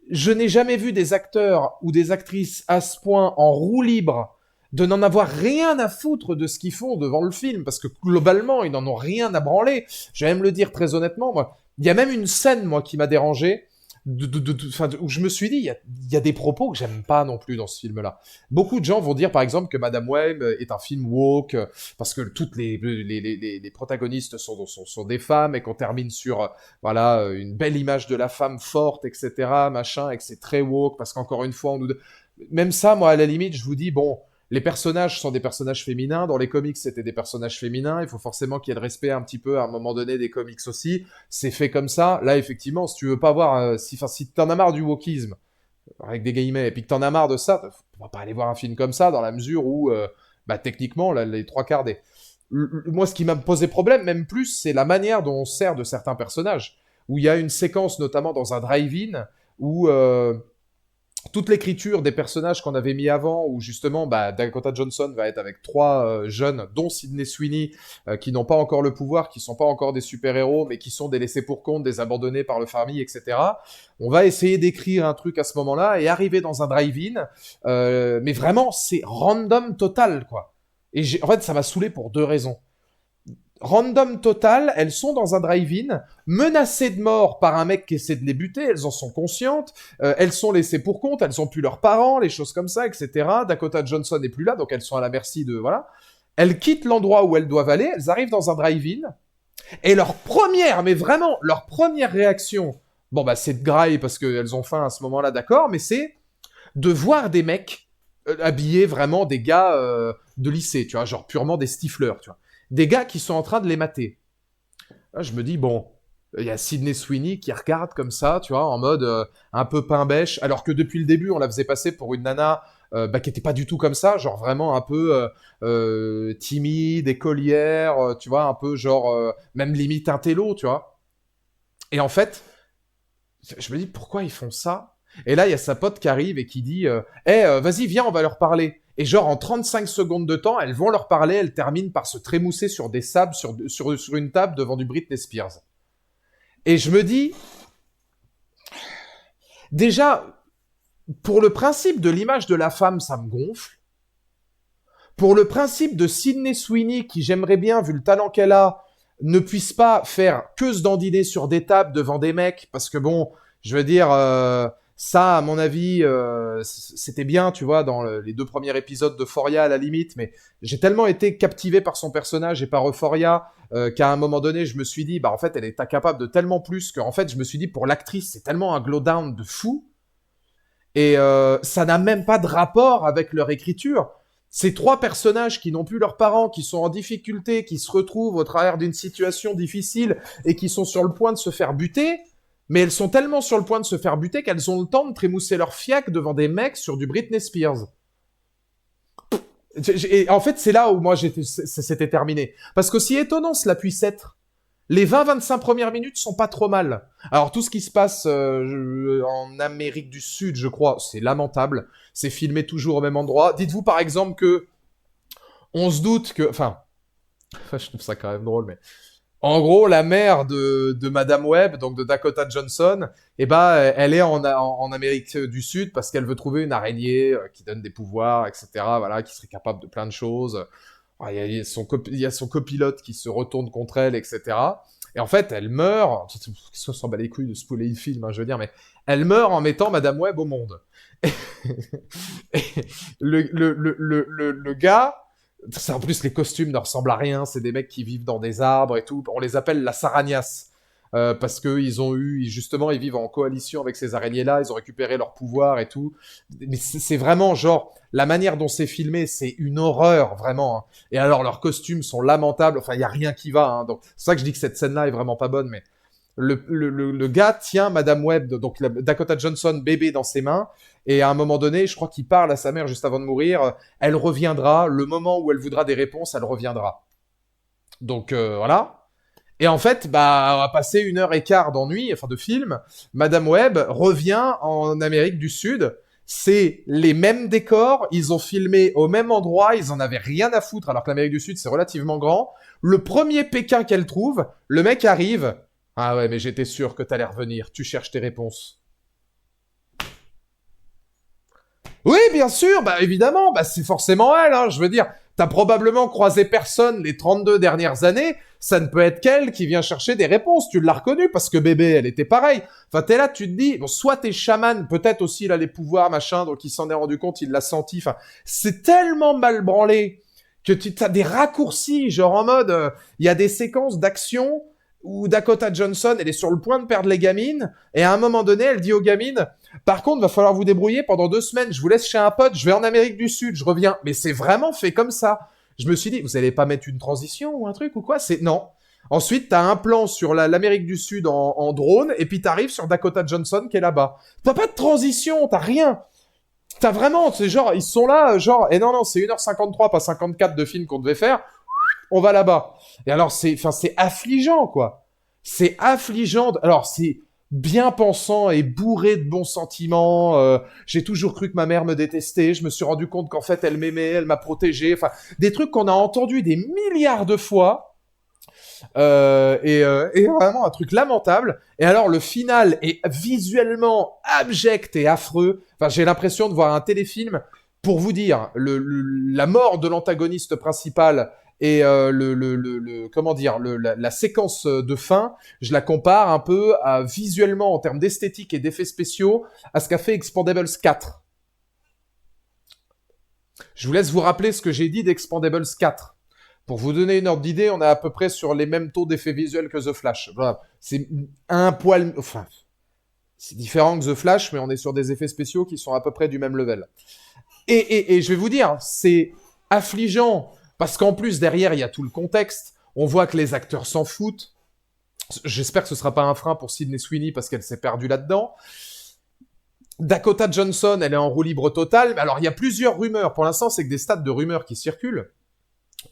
Je n'ai jamais vu des acteurs ou des actrices à ce point en roue libre, de n'en avoir rien à foutre de ce qu'ils font devant le film, parce que globalement, ils n'en ont rien à branler. Je vais même le dire très honnêtement, moi. Il y a même une scène, moi, qui m'a dérangé, où je me suis dit, il y a des propos que j'aime pas non plus dans ce film-là. Beaucoup de gens vont dire, par exemple, que Madame Web est un film woke, parce que toutes les protagonistes sont des femmes, et qu'on termine sur, voilà, une belle image de la femme forte, etc., machin, et que c'est très woke, parce qu'encore une fois, même ça, moi, à la limite, je vous dis, bon, les personnages sont des personnages féminins. Dans les comics, c'était des personnages féminins. Il faut forcément qu'il y ait le respect un petit peu, à un moment donné, des comics aussi. C'est fait comme ça. Là, effectivement, si tu veux pas voir... si t'en as marre du wokisme, avec des guillemets, et puis que t'en as marre de ça, tu vas pas aller voir un film comme ça, dans la mesure où, techniquement, là, les trois quarts des... Moi, ce qui m'a posé problème, même plus, c'est la manière dont on sert de certains personnages. Où il y a une séquence, notamment dans un drive-in, où... toute l'écriture des personnages qu'on avait mis avant, où justement Dakota Johnson va être avec 3 jeunes, dont Sydney Sweeney, qui n'ont pas encore le pouvoir, qui sont pas encore des super-héros, mais qui sont des laissés pour compte, des abandonnés par leur famille, etc. On va essayer d'écrire un truc à ce moment-là et arriver dans un drive-in, mais vraiment c'est random total, quoi. Et en fait ça m'a saoulé pour 2 raisons. Random total, elles sont dans un drive-in, menacées de mort par un mec qui essaie de les buter, elles en sont conscientes, elles sont laissées pour compte, elles ont plus leurs parents, les choses comme ça, etc. Dakota Johnson n'est plus là, donc elles sont à la merci de... Voilà. Elles quittent l'endroit où elles doivent aller, elles arrivent dans un drive-in, et leur première, mais vraiment, leur première réaction, c'est de graille parce qu'elles ont faim à ce moment-là, d'accord, mais c'est de voir des mecs habillés vraiment des gars de lycée, tu vois, genre purement des stifleurs, tu vois. Des gars qui sont en train de les mater. Là, je me dis, bon, il y a Sydney Sweeney qui regarde comme ça, tu vois, en mode un peu pain bêche, alors que depuis le début, on la faisait passer pour une nana qui était pas du tout comme ça, genre vraiment un peu timide, écolière, tu vois, un peu genre, même limite intello, tu vois. Et en fait, je me dis, pourquoi ils font ça? Et là, il y a sa pote qui arrive et qui dit vas-y, viens, on va leur parler. Et genre, en 35 secondes de temps, elles vont leur parler, elles terminent par se trémousser sur des sables, sur une table devant du Britney Spears. Et je me dis... Déjà, Pour le principe de l'image de la femme, ça me gonfle. Pour le principe de Sydney Sweeney, qui j'aimerais bien, vu le talent qu'elle a, ne puisse pas faire que se dandiner sur des tables devant des mecs, parce que bon, je veux dire, ça, à mon avis, c'était bien, tu vois, dans les 2 premiers épisodes d'Euphoria à la limite, mais j'ai tellement été captivé par son personnage et par Euphoria qu'à un moment donné, je me suis dit, bah en fait, elle est incapable de tellement plus qu'en fait, je me suis dit, pour l'actrice, c'est tellement un glow down de fou, et ça n'a même pas de rapport avec leur écriture. Ces 3 personnages qui n'ont plus leurs parents, qui sont en difficulté, qui se retrouvent au travers d'une situation difficile et qui sont sur le point de se faire buter, mais elles sont tellement sur le point de se faire buter qu'elles ont le temps de trémousser leur fiac devant des mecs sur du Britney Spears. Et en fait, c'est là où moi c'était terminé. Parce qu'aussi étonnant cela puisse être, les 20-25 premières minutes sont pas trop mal. Alors tout ce qui se passe en Amérique du Sud, je crois, c'est lamentable. C'est filmé toujours au même endroit. Dites-vous par exemple que on se doute que... Enfin, je trouve ça quand même drôle, mais... En gros, la mère de Madame Webb, donc de Dakota Johnson, eh ben, elle est en Amérique du Sud parce qu'elle veut trouver une araignée qui donne des pouvoirs, etc., voilà, qui serait capable de plein de choses. Il y a son copilote qui se retourne contre elle, etc. Et en fait, elle meurt. Qu'est-ce qu'on s'en bat les couilles de spoiler le film, hein, je veux dire, mais elle meurt en mettant Madame Webb au monde. Et le gars, en plus les costumes ne ressemblent à rien, c'est des mecs qui vivent dans des arbres et tout. On les appelle la Saragnas. Parce que justement, ils vivent en coalition avec ces araignées-là, ils ont récupéré leur pouvoir et tout. Mais c'est vraiment genre, la manière dont c'est filmé, c'est une horreur, vraiment. Hein. Et alors, leurs costumes sont lamentables, enfin, il y a rien qui va. Hein. Donc, c'est ça que je dis que cette scène-là est vraiment pas bonne, mais le gars tient Madame Webb, donc Dakota Johnson, bébé dans ses mains, et à un moment donné, je crois qu'il parle à sa mère juste avant de mourir, elle reviendra, le moment où elle voudra des réponses, elle reviendra. Donc, voilà. Et en fait, bah, on va passer 1h15 d'ennui, enfin de film. Madame Webb revient en Amérique du Sud. C'est les mêmes décors, ils ont filmé au même endroit, ils en avaient rien à foutre, alors que l'Amérique du Sud, c'est relativement grand. Le premier Pékin qu'elle trouve, le mec arrive. Ah ouais, mais j'étais sûr que t'allais revenir, tu cherches tes réponses. Oui, bien sûr, bah évidemment, bah c'est forcément elle, hein, je veux dire. T'as probablement croisé personne les 32 dernières années, ça ne peut être qu'elle qui vient chercher des réponses, tu l'as reconnue, parce que bébé, elle était pareille. Enfin, t'es là, tu te dis, bon, soit t'es chaman, peut-être aussi il a les pouvoirs, machin, donc il s'en est rendu compte, il l'a senti, enfin, c'est tellement mal branlé que tu as des raccourcis, genre en mode, il y a des séquences d'action où Dakota Johnson, elle est sur le point de perdre les gamines, et à un moment donné, elle dit aux gamines, par contre, va falloir vous débrouiller pendant 2 semaines, je vous laisse chez un pote, je vais en Amérique du Sud, je reviens. Mais c'est vraiment fait comme ça. Je me suis dit, vous allez pas mettre une transition ou un truc ou quoi? C'est non. Ensuite, t'as un plan sur l'Amérique du Sud en drone, et puis t'arrives sur Dakota Johnson qui est là-bas. T'as pas de transition, t'as rien. T'as vraiment, c'est genre, ils sont là, genre, et non, c'est 1h53, pas 54 de film qu'on devait faire, on va là-bas. Et alors, c'est affligeant, quoi. C'est affligeant. Alors, c'est bien pensant et bourré de bons sentiments. J'ai toujours cru que ma mère me détestait. Je me suis rendu compte qu'en fait, elle m'aimait, elle m'a protégé. Enfin, des trucs qu'on a entendus des milliards de fois. Et vraiment un truc lamentable. Et alors, le final est visuellement abject et affreux. Enfin, j'ai l'impression de voir un téléfilm. Pour vous dire, la mort de l'antagoniste principal et comment dire, la séquence de fin, je la compare un peu visuellement en termes d'esthétique et d'effets spéciaux à ce qu'a fait Expendables 4. Je vous laisse vous rappeler ce que j'ai dit d'Expendables 4. Pour vous donner une ordre d'idée, on est à peu près sur les mêmes taux d'effets visuels que The Flash. Voilà. C'est un poil... Enfin, c'est différent que The Flash, mais on est sur des effets spéciaux qui sont à peu près du même level. Et je vais vous dire, c'est affligeant, parce qu'en plus, derrière, il y a tout le contexte. On voit que les acteurs s'en foutent. J'espère que ce sera pas un frein pour Sydney Sweeney, parce qu'elle s'est perdue là-dedans. Dakota Johnson, elle est en roue libre totale. Alors, il y a plusieurs rumeurs. Pour l'instant, c'est que des stades de rumeurs qui circulent.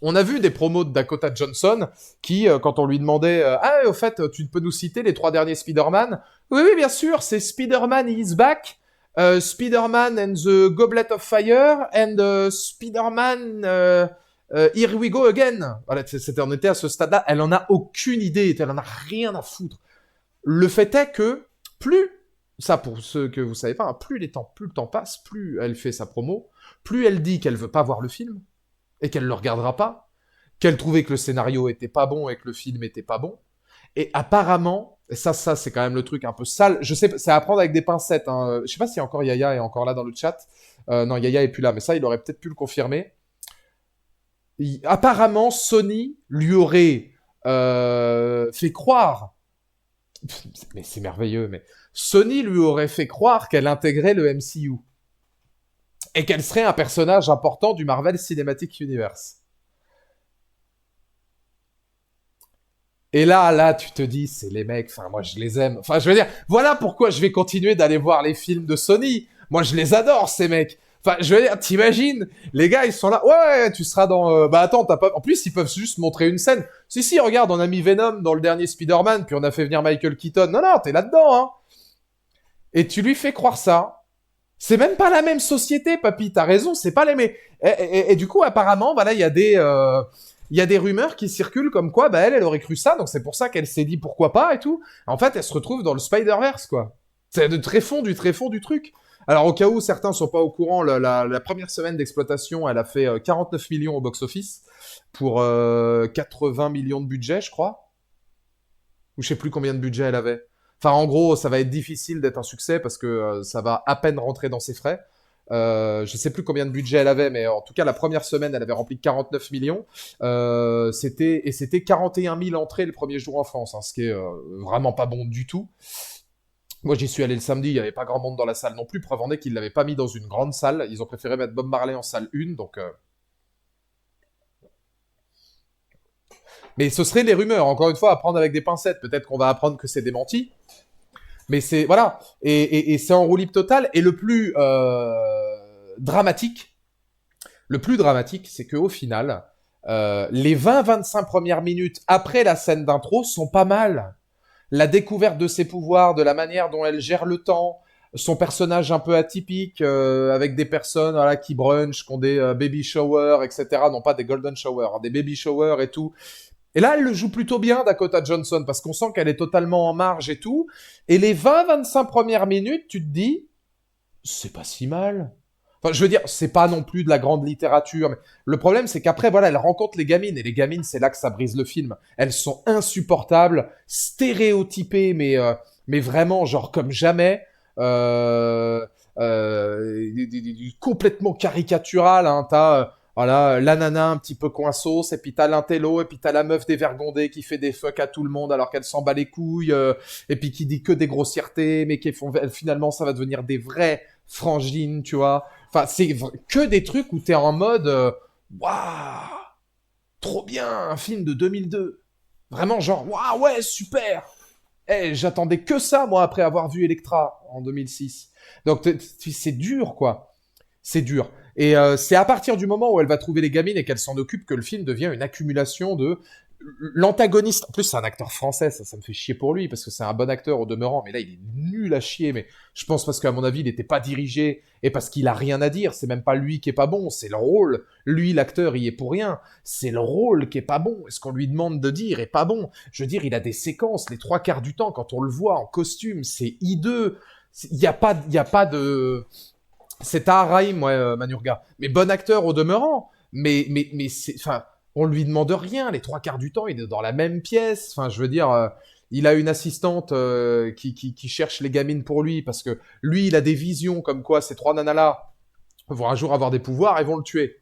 On a vu des promos de Dakota Johnson qui, quand on lui demandait « Ah, au fait, tu peux nous citer les 3 derniers Spider-Man ?» Oui, bien sûr, c'est Spider-Man is back, Spider-Man and the Goblet of Fire, and Spider-Man Here we go again. Voilà, on était à ce stade-là. Elle en a aucune idée, elle en a rien à foutre. Le fait est que plus ça pour ceux que vous savez pas, hein, plus le temps passe, plus elle fait sa promo, plus elle dit qu'elle veut pas voir le film et qu'elle le regardera pas, qu'elle trouvait que le scénario était pas bon et que le film était pas bon. Et apparemment, et ça c'est quand même le truc un peu sale. Je sais, c'est à prendre avec des pincettes. Hein. Je sais pas si encore Yaya est encore là dans le chat. Non, Yaya est plus là, mais ça il aurait peut-être pu le confirmer. Apparemment, Sony lui aurait fait croire, mais c'est merveilleux, mais Sony lui aurait fait croire qu'elle intégrait le MCU et qu'elle serait un personnage important du Marvel Cinematic Universe. Et là, tu te dis, c'est les mecs, enfin, moi, je les aime. Enfin, je veux dire, voilà pourquoi je vais continuer d'aller voir les films de Sony. Moi, je les adore, ces mecs. Enfin, je veux dire, t'imagines, les gars, ils sont là. Ouais, tu seras dans. Bah attends, t'as pas. En plus, ils peuvent juste montrer une scène. Si, regarde, on a mis Venom dans le dernier Spider-Man, puis on a fait venir Michael Keaton. Non, t'es là-dedans, hein. Et tu lui fais croire ça. C'est même pas la même société, papy. T'as raison, c'est pas les mêmes. Et du coup, apparemment, voilà, il y a des rumeurs qui circulent comme quoi, bah elle aurait cru ça, donc c'est pour ça qu'elle s'est dit pourquoi pas et tout. En fait, elle se retrouve dans le Spider-Verse, quoi. C'est du tréfond du truc. Alors, au cas où certains sont pas au courant, la première semaine d'exploitation, elle a fait 49 millions au box-office pour 80 millions de budget, je crois. Ou je sais plus combien de budget elle avait. Enfin, en gros, ça va être difficile d'être un succès parce que ça va à peine rentrer dans ses frais. Je sais plus combien de budget elle avait, mais en tout cas, la première semaine, elle avait rempli 49 millions. C'était 41 000 entrées le premier jour en France, hein, ce qui est vraiment pas bon du tout. Moi, j'y suis allé le samedi, il n'y avait pas grand monde dans la salle non plus. Preuve en est qu'ils l'avaient pas mis dans une grande salle. Ils ont préféré mettre Bob Marley en salle 1, donc... Mais ce seraient les rumeurs, encore une fois, à prendre avec des pincettes. Peut-être qu'on va apprendre que c'est démenti. Mais c'est... Voilà. Et c'est en roue libre totale. Et dramatique, le plus dramatique, c'est qu'au final, les 20-25 premières minutes après la scène d'intro sont pas mal. La découverte de ses pouvoirs, de la manière dont elle gère le temps, son personnage un peu atypique, avec des personnes voilà, qui brunch, qui ont des baby showers, etc. Non pas des golden showers, hein, des baby showers et tout. Et là, elle le joue plutôt bien, Dakota Johnson, parce qu'on sent qu'elle est totalement en marge et tout. Et les 20-25 premières minutes, tu te dis, c'est pas si mal. Enfin, je veux dire, c'est pas non plus de la grande littérature, mais le problème, c'est qu'après, voilà, elle rencontre les gamines, et les gamines, c'est là que ça brise le film. Elles sont insupportables, stéréotypées, mais vraiment, genre, comme jamais, complètement caricaturales, hein, voilà, la nana un petit peu coinsos, et puis t'as l'intello, et puis t'as la meuf dévergondée qui fait des fuck à tout le monde alors qu'elle s'en bat les couilles, et puis qui dit que des grossièretés, mais qui font, finalement, ça va devenir des vrais frangines, tu vois. Enfin, c'est que des trucs où t'es en mode waouh, trop bien, un film de 2002. Vraiment genre waouh, ouais, super. Eh, j'attendais que ça moi après avoir vu Electra en 2006. Donc c'est dur quoi. C'est dur. Et c'est à partir du moment où elle va trouver les gamines et qu'elle s'en occupe que le film devient une accumulation de l'antagoniste. En plus, c'est un acteur français, ça me fait chier pour lui parce que c'est un bon acteur au demeurant, mais là il est nul à chier. Mais je pense parce qu'à mon avis il n'était pas dirigé et parce qu'il a rien à dire. C'est même pas lui qui est pas bon, c'est le rôle. Lui, l'acteur, il est pour rien. C'est le rôle qui est pas bon. Et ce qu'on lui demande de dire est pas bon. Je veux dire, il a des séquences les 3 quarts du temps quand on le voit en costume, c'est hideux. Il y a pas de c'est Tahar Rahim, ouais, Manurga. Mais bon acteur au demeurant. Mais c'est, enfin, on lui demande rien. Les 3 quarts du temps, il est dans la même pièce. Enfin, je veux dire, il a une assistante qui cherche les gamines pour lui parce que lui, il a des visions comme quoi ces 3 nanas-là vont un jour avoir des pouvoirs et vont le tuer.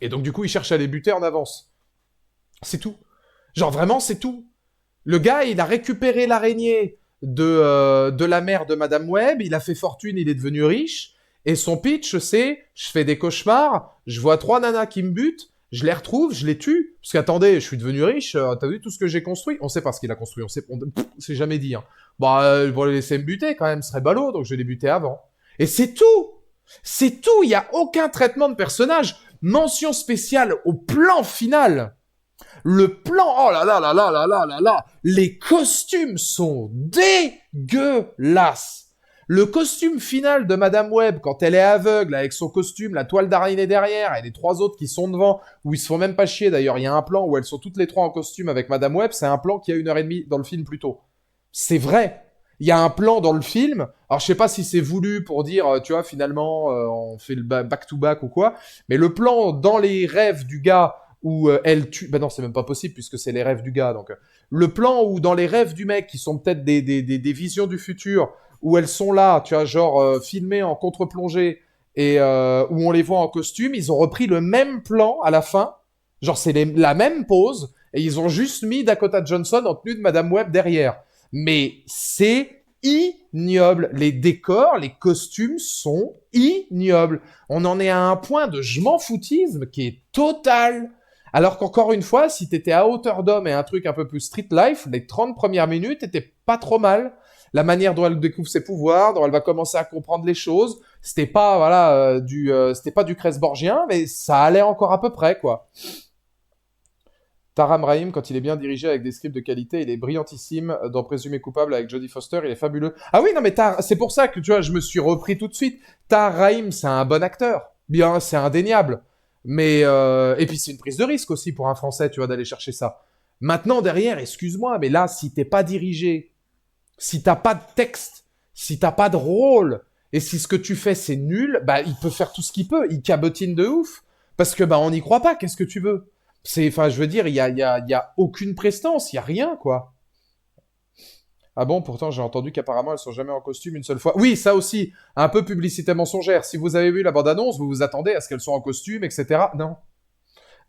Et donc, du coup, il cherche à les buter en avance. C'est tout. Genre, vraiment, c'est tout. Le gars, il a récupéré l'araignée de la mère de Madame Webb, il a fait fortune, il est devenu riche, et son pitch, c'est, je fais des cauchemars, je vois 3 nanas qui me butent, je les retrouve, je les tue, parce qu'attendez, je suis devenu riche, t'as vu tout ce que j'ai construit? On sait pas ce qu'il a construit, c'est jamais dit, hein. Bah, pour les laisser me buter, quand même, ce serait ballot, donc je vais les buter avant. Et c'est tout! C'est tout, il y a aucun traitement de personnage. Mention spéciale au plan final. Le plan, oh là là là là là là là là, les costumes sont dégueulasses. Le costume final de Madame Webb, quand elle est aveugle, avec son costume, la toile d'araignée derrière, et les 3 autres qui sont devant, où ils se font même pas chier d'ailleurs, il y a un plan où elles sont toutes les 3 en costume avec Madame Webb, c'est un plan qui a 1 heure et demie dans le film plus tôt. C'est vrai. Il y a un plan dans le film. Alors, je sais pas si c'est voulu pour dire, tu vois, finalement, on fait le back-to-back ou quoi. Mais le plan dans les rêves du gars où elle tue... Ben non, c'est même pas possible puisque c'est les rêves du gars. Donc, le plan où dans les rêves du mec, qui sont peut-être des visions du futur, où elles sont là, tu vois, genre filmées en contre-plongée et où on les voit en costume, ils ont repris le même plan à la fin. Genre, c'est la même pose et ils ont juste mis Dakota Johnson en tenue de Madame Web derrière. Mais c'est ignoble. Les décors, les costumes sont ignobles. On en est à un point de je m'en foutisme qui est total. Alors qu'encore une fois, si t'étais à hauteur d'homme et un truc un peu plus street life, les 30 premières minutes étaient pas trop mal. La manière dont elle découvre ses pouvoirs, dont elle va commencer à comprendre les choses, c'était pas c'était pas du Cresborgien, mais ça allait encore à peu près quoi. Taram Rahim, quand il est bien dirigé avec des scripts de qualité, il est brillantissime. Dans Présumé coupable avec Jodie Foster, il est fabuleux. Ah oui, non, mais c'est pour ça que tu vois, je me suis repris tout de suite. Tahar Rahim, c'est un bon acteur. Bien, c'est indéniable. Mais et puis c'est une prise de risque aussi pour un Français, tu vois, d'aller chercher ça. Maintenant derrière, excuse-moi, mais là, si t'es pas dirigé, si t'as pas de texte, si t'as pas de rôle, et si ce que tu fais c'est nul, bah il peut faire tout ce qu'il peut, il cabotine de ouf, parce que bah on n'y croit pas. Qu'est-ce que tu veux? Enfin, je veux dire, il y a aucune prestance, il y a rien, quoi. Ah bon, pourtant j'ai entendu qu'apparemment elles sont jamais en costume une seule fois. Oui, ça aussi, un peu publicité mensongère. Si vous avez vu la bande-annonce, vous vous attendez à ce qu'elles soient en costume, etc. Non.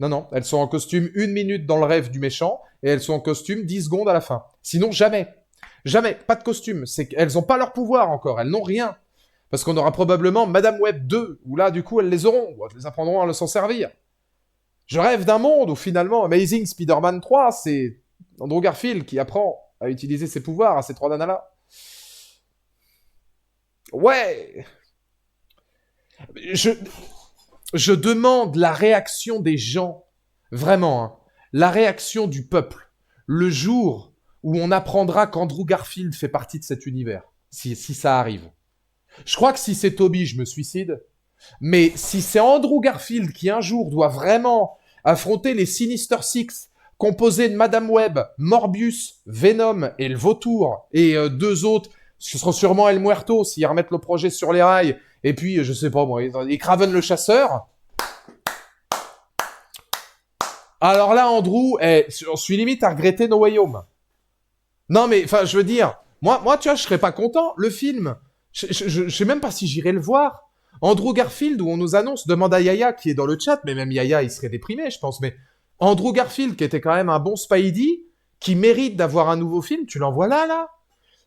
Non, non, elles sont en costume 1 minute dans le rêve du méchant, et elles sont en costume 10 secondes à la fin. Sinon, jamais. Jamais, pas de costume. C'est qu'elles ont pas leur pouvoir encore, elles n'ont rien. Parce qu'on aura probablement Madame Web 2, où là, du coup, elles les auront. Elles les apprendront à s'en servir. Je rêve d'un monde où finalement Amazing Spider-Man 3, c'est Andrew Garfield qui apprend à utiliser ses pouvoirs à ces 3 nanas-là. Ouais. je, je demande la réaction des gens, vraiment, hein, la réaction du peuple, le jour où on apprendra qu'Andrew Garfield fait partie de cet univers, si ça arrive. Je crois que si c'est Toby, je me suicide. Mais si c'est Andrew Garfield qui un jour doit vraiment affronter les Sinister Six, composés de Madame Web, Morbius, Venom et le Vautour, et deux autres, ce seront sûrement El Muerto s'ils remettent le projet sur les rails, et puis, je sais pas moi, et Kraven le chasseur. Alors là, Andrew, j'en suis limite à regretter No Way Home. Non mais, enfin, je veux dire, moi, tu vois, je serais pas content. Le film, je sais même pas si j'irai le voir. Andrew Garfield, où on nous annonce, demande à Yaya, qui est dans le chat, mais même Yaya, il serait déprimé, je pense. Mais Andrew Garfield, qui était quand même un bon Spidey, qui mérite d'avoir un nouveau film, tu l'envoies là.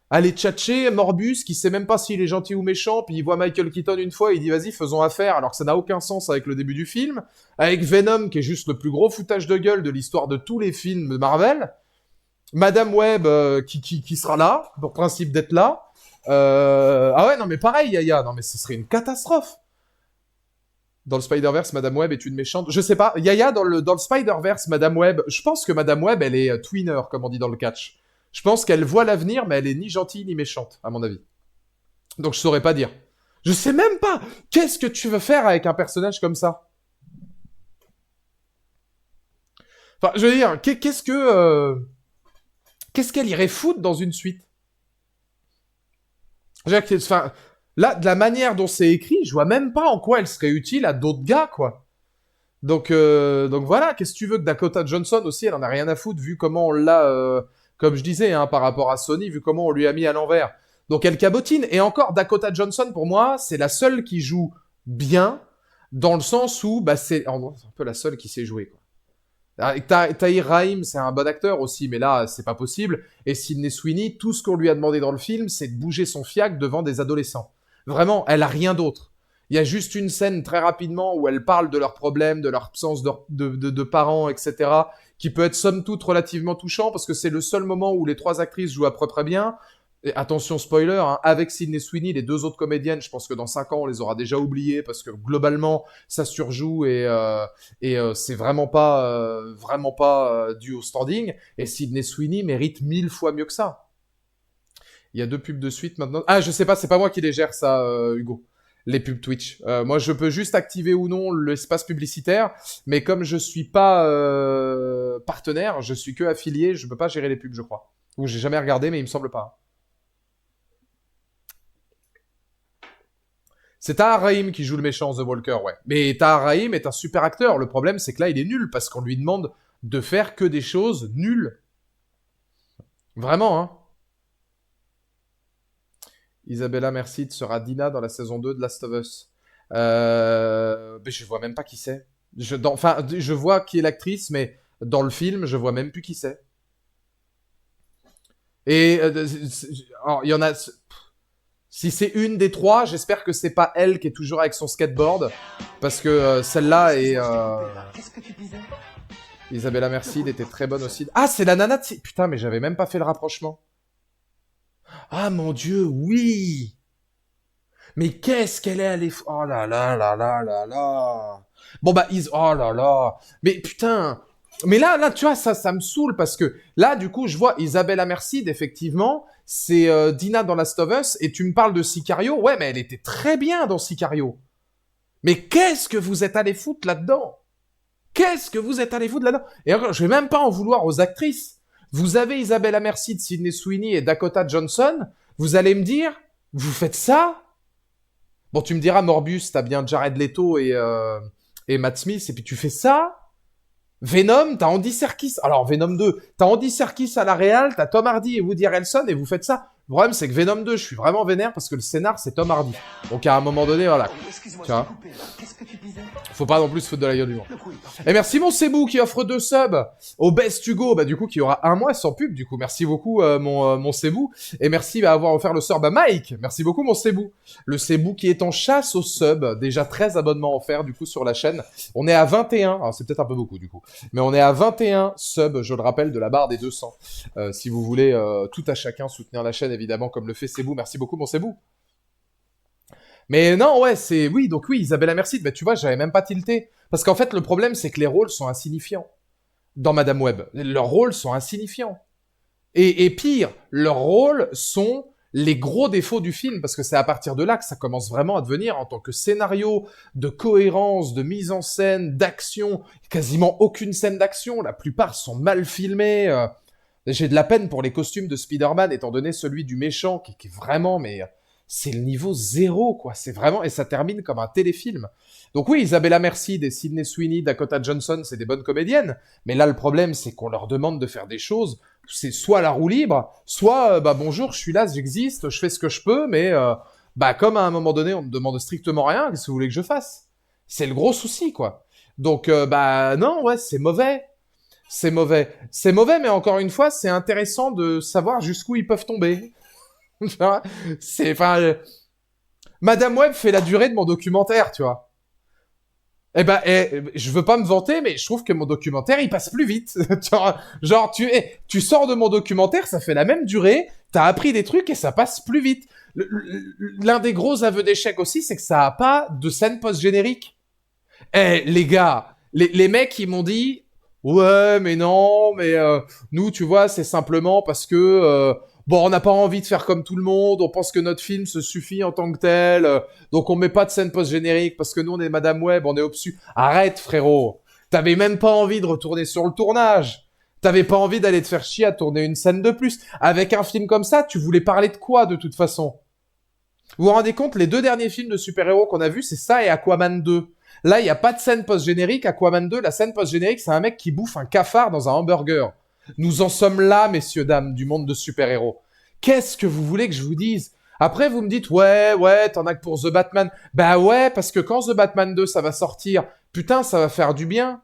Allez tchatcher Morbus, qui sait même pas s'il est gentil ou méchant, puis il voit Michael Keaton une fois, il dit vas-y, faisons affaire, alors que ça n'a aucun sens avec le début du film. Avec Venom, qui est juste le plus gros foutage de gueule de l'histoire de tous les films de Marvel. Madame Web qui sera là, pour principe d'être là. Ah ouais, non mais pareil, Yaya, non mais ce serait une catastrophe. Dans le Spider-Verse, Madame Web est une méchante. Je sais pas, Yaya, dans le Spider-Verse, Madame Web, je pense que Madame Web, elle est tweener, comme on dit dans le catch. Je pense qu'elle voit l'avenir, mais elle est ni gentille ni méchante, à mon avis. Donc je saurais pas dire. Je sais même pas. Qu'est-ce que tu veux faire avec un personnage comme ça? Enfin, je veux dire, qu'est-ce qu'elle irait foutre dans une suite? Enfin, là, de la manière dont c'est écrit, je vois même pas en quoi elle serait utile à d'autres gars, quoi. Donc voilà, qu'est-ce que tu veux que Dakota Johnson aussi, elle en a rien à foutre, vu comment on l'a, comme je disais, hein, par rapport à Sony, vu comment on lui a mis à l'envers. Donc elle cabotine. Et encore, Dakota Johnson, pour moi, c'est la seule qui joue bien, dans le sens où, bah, c'est un peu la seule qui sait jouer, quoi. Tahir Rahim, c'est un bon acteur aussi, mais là, c'est pas possible. Et Sydney Sweeney, tout ce qu'on lui a demandé dans le film, c'est de bouger son fiac devant des adolescents. Vraiment, elle a rien d'autre. Il y a juste une scène très rapidement où elle parle de leurs problèmes, de leur absence de parents, etc., qui peut être somme toute relativement touchant, parce que c'est le seul moment où les trois actrices jouent à peu près bien. Et attention spoiler, hein, avec Sydney Sweeney, les deux autres comédiennes, je pense que dans 5 ans, on les aura déjà oubliées, parce que globalement, ça surjoue et c'est vraiment pas dû au standing. Et Sydney Sweeney mérite 1000 fois mieux que ça. Il y a 2 pubs de suite maintenant. Ah, je sais pas, c'est pas moi qui les gère ça, Hugo. Les pubs Twitch. Moi, je peux juste activer ou non l'espace publicitaire, mais comme je suis pas partenaire, je suis que affilié, je peux pas gérer les pubs, je crois. Ou j'ai jamais regardé, mais il me semble pas. C'est Tahar Rahim qui joue le méchant The Walker, ouais. Mais Tahar Rahim est un super acteur. Le problème, c'est que là, il est nul parce qu'on lui demande de faire que des choses nulles. Vraiment, hein. Isabella Merced sera Dina dans la saison 2 de Last of Us. Mais je vois même pas qui c'est. Enfin, je vois qui est l'actrice, mais dans le film, je vois même plus qui c'est. Et alors, il y en a. Si c'est une des trois, j'espère que c'est pas elle qui est toujours avec son skateboard, parce que celle-là est. Isabella Merced était très bonne aussi. Ah, c'est la nana de... Putain, mais j'avais même pas fait le rapprochement. Ah mon Dieu, oui. Mais qu'est-ce qu'elle est allée... Oh là là là là là là. Bon bah, oh là là. Mais putain. Mais là, tu vois, ça me saoule parce que là, du coup, je vois Isabella Merced, effectivement, c'est Dina dans Last of Us, et tu me parles de Sicario. Ouais, mais elle était très bien dans Sicario. Mais qu'est-ce que vous êtes allé foutre là-dedans? Qu'est-ce que vous êtes allé foutre là-dedans? Et encore, je vais même pas en vouloir aux actrices. Vous avez Isabella Merced, Sydney Sweeney et Dakota Johnson. Vous allez me dire, vous faites ça? Bon, tu me diras, Morbius, t'as bien Jared Leto et Matt Smith, et puis tu fais ça? Venom, t'as Andy Serkis. Alors, Venom 2, t'as Andy Serkis à la réal, t'as Tom Hardy et Woody Harrelson, et vous faites ça? Le problème, c'est que Venom 2, je suis vraiment vénère parce que le scénar, c'est Tom Hardy. Donc, à un moment donné, voilà. Tu vois. Faut pas non plus se foutre de la gueule du monde. Et merci mon Sebou qui offre 2 subs au Best Hugo, bah du coup qui aura un mois sans pub du coup. Merci beaucoup mon Sebou. Et merci d'avoir offert le sub à Mike. Merci beaucoup mon Sebou. Le Sebou qui est en chasse au sub. Déjà 13 abonnements offerts du coup sur la chaîne. On est à 21, alors c'est peut-être un peu beaucoup du coup. Mais on est à 21 subs, je le rappelle, de la barre des 200. Si vous voulez tout à chacun soutenir la chaîne évidemment comme le fait Sebou. Merci beaucoup mon Sebou. Mais non, ouais, c'est... Oui, donc oui, Isabella Merced, bah tu vois, j'avais même pas tilté. Parce qu'en fait, le problème, c'est que les rôles sont insignifiants. Dans Madame Web. Leurs rôles sont insignifiants. Et pire, leurs rôles sont les gros défauts du film, parce que c'est à partir de là que ça commence vraiment à devenir, en tant que scénario, de cohérence, de mise en scène, d'action, quasiment aucune scène d'action, la plupart sont mal filmées. J'ai de la peine pour les costumes de Spider-Man, étant donné celui du méchant, qui est vraiment, mais c'est le niveau 0, quoi. C'est vraiment, et ça termine comme un téléfilm. Donc oui, Isabella Merced et Sydney Sweeney, Dakota Johnson, c'est des bonnes comédiennes, mais là, le problème, c'est qu'on leur demande de faire des choses, c'est soit la roue libre, soit, bah bonjour, je suis là, j'existe, je fais ce que je peux, mais bah comme à un moment donné, on me demande strictement rien, qu'est-ce que vous voulez que je fasse? C'est le gros souci, quoi. Donc, bah non, ouais, c'est mauvais. C'est mauvais. C'est mauvais, mais encore une fois, c'est intéressant de savoir jusqu'où ils peuvent tomber. C'est, enfin, Madame Web fait la durée de mon documentaire, tu vois. Eh ben, je veux pas me vanter, mais je trouve que mon documentaire, il passe plus vite. Genre, tu sors de mon documentaire, ça fait la même durée, t'as appris des trucs et ça passe plus vite. L'un des gros aveux d'échec aussi, c'est que ça a pas de scène post-générique. Eh, les gars, les mecs, ils m'ont dit, ouais, mais non, mais nous, tu vois, c'est simplement parce que bon, on n'a pas envie de faire comme tout le monde, on pense que notre film se suffit en tant que tel, donc on met pas de scène post-générique parce que nous, on est Madame Web, on est obsus. Arrête, frérot. T'avais même pas envie de retourner sur le tournage. T'avais pas envie d'aller te faire chier à tourner une scène de plus. Avec un film comme ça, tu voulais parler de quoi, de toute façon? Vous vous rendez compte, les 2 derniers films de super-héros qu'on a vus, c'est ça et Aquaman 2. Là, il n'y a pas de scène post-générique. Aquaman 2, la scène post-générique, c'est un mec qui bouffe un cafard dans un hamburger. Nous en sommes là, messieurs, dames, du monde de super-héros. Qu'est-ce que vous voulez que je vous dise? Après, vous me dites, ouais, t'en as que pour The Batman. Bah ouais, parce que quand The Batman 2, ça va sortir, putain, ça va faire du bien.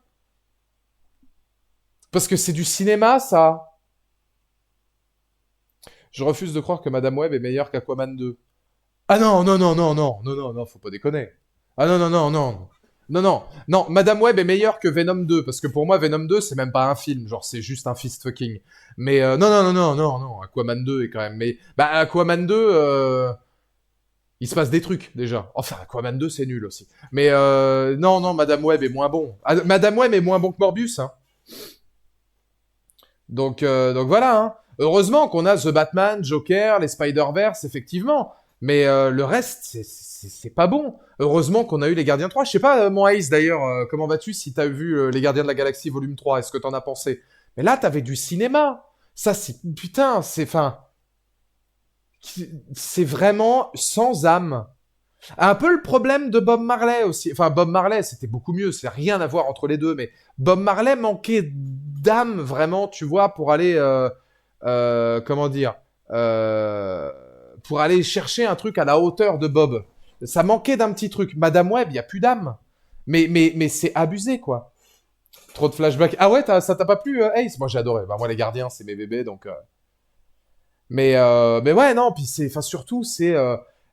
Parce que c'est du cinéma, ça. Je refuse de croire que Madame Web est meilleure qu'Aquaman 2. Ah non, non, non, non, non, non, non, non, faut pas déconner. Ah non, non, non, non. Non, non, non, Madame Web est meilleure que Venom 2, parce que pour moi, Venom 2, c'est même pas un film, genre, c'est juste un fist fucking. Mais non, non, non, non, non, non, Aquaman 2 est quand même... Mais, bah, Aquaman 2, il se passe des trucs, déjà. Enfin, Aquaman 2, c'est nul aussi. Mais non, non, Madame Web est moins bon. Ah, Madame Web est moins bon que Morbius, hein. Donc voilà, hein. Heureusement qu'on a The Batman, Joker, les Spider-Verse, effectivement. Mais le reste, c'est pas bon. Heureusement qu'on a eu les Gardiens 3. Je sais pas, mon Ace, d'ailleurs, comment vas-tu si t'as vu les Gardiens de la Galaxie volume 3? Est-ce que t'en as pensé? Mais là, t'avais du cinéma. Ça, c'est... Putain, c'est... Enfin... C'est vraiment sans âme. Un peu le problème de Bob Marley aussi. Enfin, Bob Marley, c'était beaucoup mieux. C'est rien à voir entre les deux. Mais Bob Marley manquait d'âme, vraiment, tu vois, pour aller... comment dire pour aller chercher un truc à la hauteur de Bob. Ça manquait d'un petit truc. Madame Web, il n'y a plus d'âme. Mais c'est abusé, quoi. Trop de flashbacks. Ah ouais, ça t'a pas plu, Ace? Moi, j'ai adoré. Bah, moi, les gardiens, c'est mes bébés, donc... mais ouais, non, puis c'est... Enfin, surtout, c'est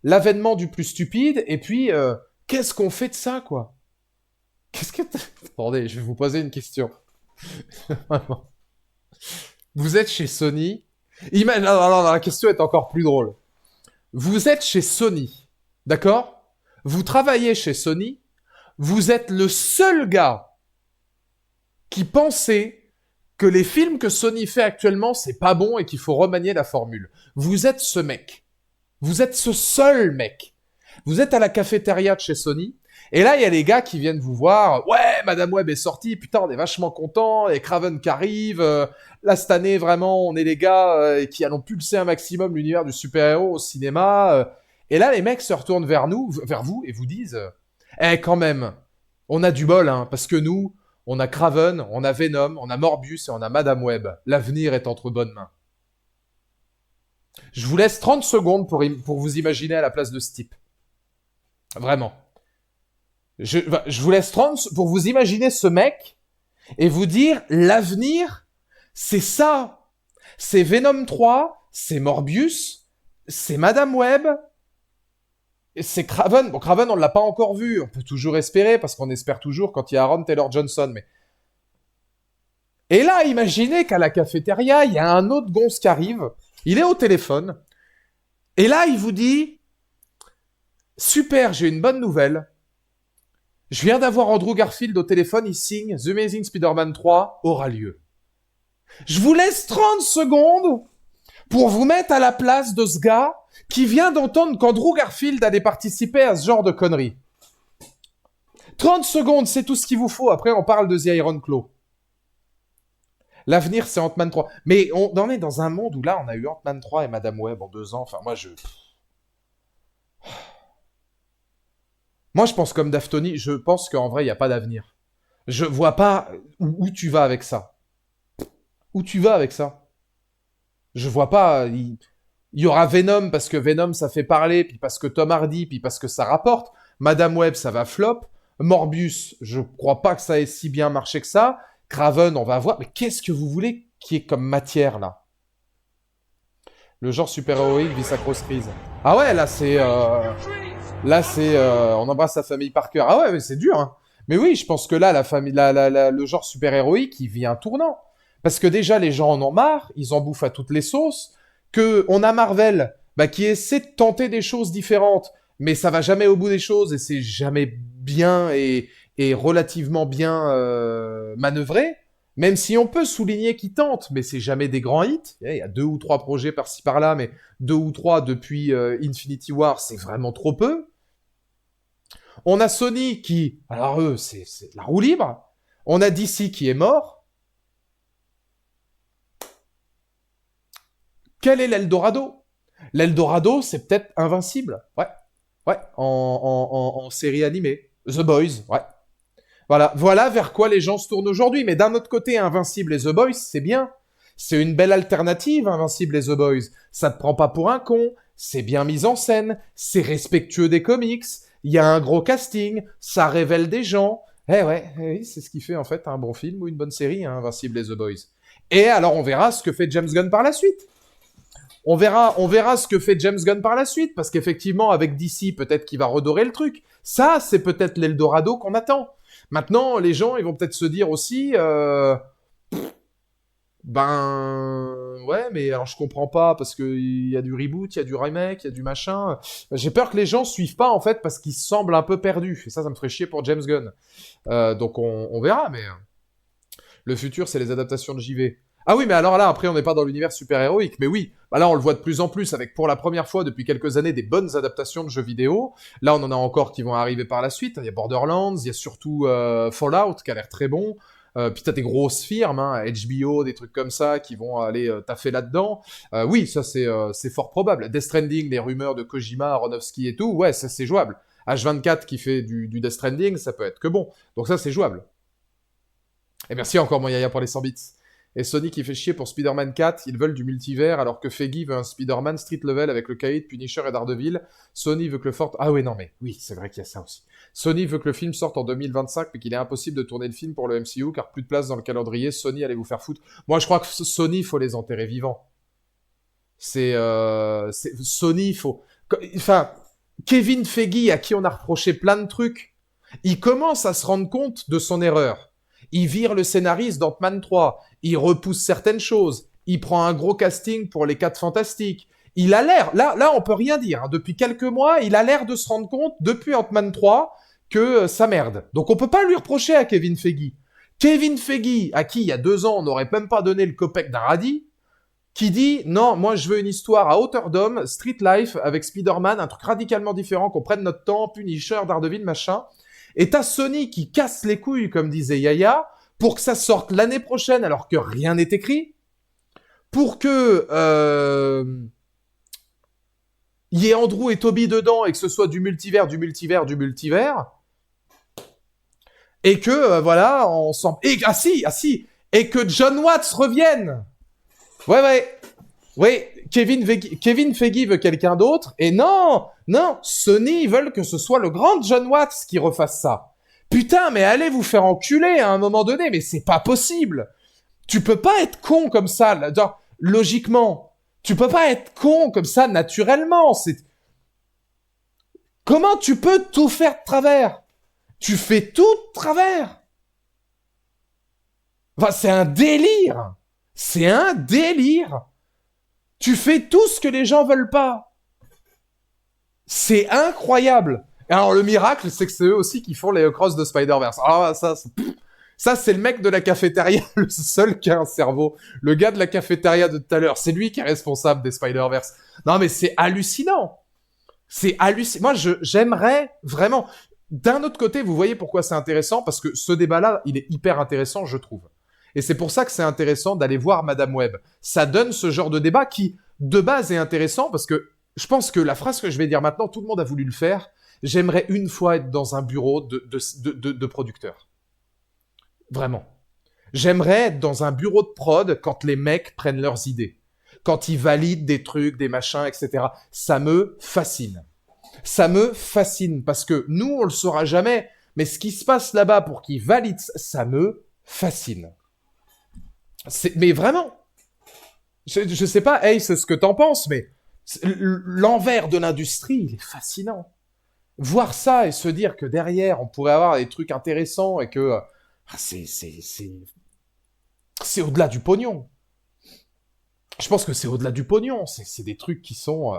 l'avènement du plus stupide, et puis, qu'est-ce qu'on fait de ça, quoi? Qu'est-ce que... Attendez, je vais vous poser une question. Vraiment. Vous êtes chez Sony. Non, la question est encore plus drôle. Vous êtes chez Sony, d'accord? Vous travaillez chez Sony. Vous êtes le seul gars qui pensait que les films que Sony fait actuellement, c'est pas bon et qu'il faut remanier la formule. Vous êtes ce mec. Vous êtes ce seul mec. Vous êtes à la cafétéria de chez Sony. Et là, il y a les gars qui viennent vous voir. Ouais, Madame Web est sortie. Putain, on est vachement contents. Et Craven qui arrive. Là, cette année, vraiment, on est les gars qui allons pulser un maximum l'univers du super-héros au cinéma. Et là, les mecs se retournent vers vous, et vous disent quand même, on a du bol, hein, parce que nous, on a Craven, on a Venom, on a Morbius et on a Madame Web. L'avenir est entre bonnes mains. Je vous laisse 30 secondes pour vous imaginer à la place de ce type. Vraiment. Je vous laisse 30 pour vous imaginer ce mec et vous dire l'avenir, c'est ça. C'est Venom 3, c'est Morbius, c'est Madame Web, et c'est Craven. Bon, Craven, on ne l'a pas encore vu. On peut toujours espérer parce qu'on espère toujours quand il y a Aaron Taylor Johnson. Mais... Et là, imaginez qu'à la cafétéria, il y a un autre gonze qui arrive. Il est au téléphone. Et là, il vous dit super, j'ai une bonne nouvelle. Je viens d'avoir Andrew Garfield au téléphone, il signe The Amazing Spider-Man 3 aura lieu. Je vous laisse 30 secondes pour vous mettre à la place de ce gars qui vient d'entendre qu'Andrew Garfield allait participer à ce genre de conneries. 30 secondes, c'est tout ce qu'il vous faut. Après, on parle de The Iron Claw. L'avenir, c'est Ant-Man 3. Mais on en est dans un monde où là, on a eu Ant-Man 3 et Madame Web en 2 ans. Enfin, Moi, je pense comme Daftoni, je pense qu'en vrai, il n'y a pas d'avenir. Je vois pas où tu vas avec ça. Où tu vas avec ça? Je vois pas... Il y aura Venom parce que Venom, ça fait parler, puis parce que Tom Hardy, puis parce que ça rapporte. Madame Web, ça va flop. Morbius, je crois pas que ça ait si bien marché que ça. Craven, on va voir. Mais qu'est-ce que vous voulez qui est comme matière, là? Le genre super-héroïque vit sa grosse crise. Ah ouais, là, c'est... on embrasse sa famille par cœur. Ah ouais, mais c'est dur, hein. Mais oui, je pense que là, le genre super-héroïque, il vit un tournant. Parce que déjà, les gens en ont marre, ils en bouffent à toutes les sauces. Que on a Marvel, qui essaie de tenter des choses différentes, mais ça va jamais au bout des choses et c'est jamais bien et relativement bien manœuvré. Même si on peut souligner qu'ils tentent, mais c'est jamais des grands hits. Il y a 2 ou 3 projets par-ci par-là, mais 2 ou 3 depuis Infinity War, c'est vraiment trop peu. On a Sony qui, alors eux, c'est la roue libre. On a DC qui est mort. Quel est l'Eldorado? L'Eldorado, c'est peut-être Invincible. Ouais. Ouais, en série animée. The Boys, ouais. Voilà vers quoi les gens se tournent aujourd'hui. Mais d'un autre côté, Invincible et The Boys, c'est bien. C'est une belle alternative, Invincible et The Boys. Ça te prend pas pour un con, c'est bien mis en scène, c'est respectueux des comics, il y a un gros casting, ça révèle des gens. Oui, c'est ce qui fait en fait un bon film ou une bonne série, hein, Invincible et The Boys. Et alors on verra ce que fait James Gunn par la suite. On verra ce que fait James Gunn par la suite, parce qu'effectivement, avec DC, peut-être qu'il va redorer le truc. Ça, c'est peut-être l'Eldorado qu'on attend. Maintenant, les gens, ils vont peut-être se dire aussi, ouais, mais alors je comprends pas, parce qu'il y a du reboot, il y a du remake, il y a du machin. J'ai peur que les gens suivent pas, en fait, parce qu'ils semblent un peu perdus. Et ça me ferait chier pour James Gunn. Donc on verra, mais le futur, c'est les adaptations de JV. Ah oui, mais alors là, après, on n'est pas dans l'univers super-héroïque. Mais oui, là, on le voit de plus en plus avec, pour la première fois depuis quelques années, des bonnes adaptations de jeux vidéo. Là, on en a encore qui vont arriver par la suite. Il y a Borderlands, il y a surtout Fallout, qui a l'air très bon. Puis t'as des grosses firmes, hein, HBO, des trucs comme ça, qui vont aller taffer là-dedans. Oui, ça c'est fort probable. Death Stranding, les rumeurs de Kojima, Aronofsky et tout, ouais, ça c'est jouable. H24 qui fait du Death Stranding, ça peut être que bon. Donc ça c'est jouable. Et merci encore mon Yaya pour les 100 bits. Et Sony qui fait chier pour Spider-Man 4, ils veulent du multivers alors que Feige veut un Spider-Man street level avec le cahier de Punisher et Daredevil. Sony veut que le fort... Ah oui, non mais, oui, c'est vrai qu'il y a ça aussi. Sony veut que le film sorte en 2025 mais qu'il est impossible de tourner le film pour le MCU car plus de place dans le calendrier, Sony allez vous faire foutre. Moi je crois que Sony, faut les enterrer vivants. Sony, faut... Enfin, Kevin Feige à qui on a reproché plein de trucs, il commence à se rendre compte de son erreur. Il vire le scénariste d'Ant-Man 3. Il repousse certaines choses. Il prend un gros casting pour les 4 Fantastiques. Il a l'air, là, on peut rien dire. Hein. Depuis quelques mois, il a l'air de se rendre compte, depuis Ant-Man 3, que ça merde. Donc on peut pas lui reprocher à Kevin Feige. Kevin Feige, à qui il y a 2 ans, on n'aurait même pas donné le copec d'un radis, qui dit, non, moi je veux une histoire à hauteur d'homme, Street Life, avec Spider-Man, un truc radicalement différent, qu'on prenne notre temps, Punisher, Daredevil, machin. Et t'as Sony qui casse les couilles, comme disait Yaya, pour que ça sorte l'année prochaine alors que rien n'est écrit, pour que y ait Andrew et Toby dedans et que ce soit du multivers, et que, voilà, on s'en... Et, ah si, et que John Watts revienne. Ouais, Kevin Feige veut quelqu'un d'autre, et non, Sony, ils veulent que ce soit le grand John Watts qui refasse ça. Putain, mais allez vous faire enculer à un moment donné, mais c'est pas possible. Tu peux pas être con comme ça, là, logiquement. Tu peux pas être con comme ça naturellement. Comment tu peux tout faire de travers? Tu fais tout de travers. Enfin, c'est un délire. C'est un délire. Tu fais tout ce que les gens veulent pas. C'est incroyable. Et alors le miracle, c'est que c'est eux aussi qui font les Across de Spider-Verse. Alors ça c'est le mec de la cafétéria, le seul qui a un cerveau. Le gars de la cafétéria de tout à l'heure, c'est lui qui est responsable des Spider-Verse. Non mais c'est hallucinant. C'est hallucinant. Moi j'aimerais vraiment... D'un autre côté, vous voyez pourquoi c'est intéressant, parce que ce débat-là, il est hyper intéressant, je trouve. Et c'est pour ça que c'est intéressant d'aller voir Madame Web. Ça donne ce genre de débat qui, de base, est intéressant, parce que je pense que la phrase que je vais dire maintenant, tout le monde a voulu le faire. J'aimerais une fois être dans un bureau de producteur. Vraiment. J'aimerais être dans un bureau de prod quand les mecs prennent leurs idées. Quand ils valident des trucs, des machins, etc. Ça me fascine. Ça me fascine parce que nous, on le saura jamais. Mais ce qui se passe là-bas pour qu'ils valident, ça me fascine. Mais vraiment. Je sais pas, hey, c'est ce que t'en penses, mais l'envers de l'industrie, il est fascinant. Voir ça et se dire que derrière, on pourrait avoir des trucs intéressants et que c'est au-delà du pognon. Je pense que c'est au-delà du pognon. C'est des trucs qui sont...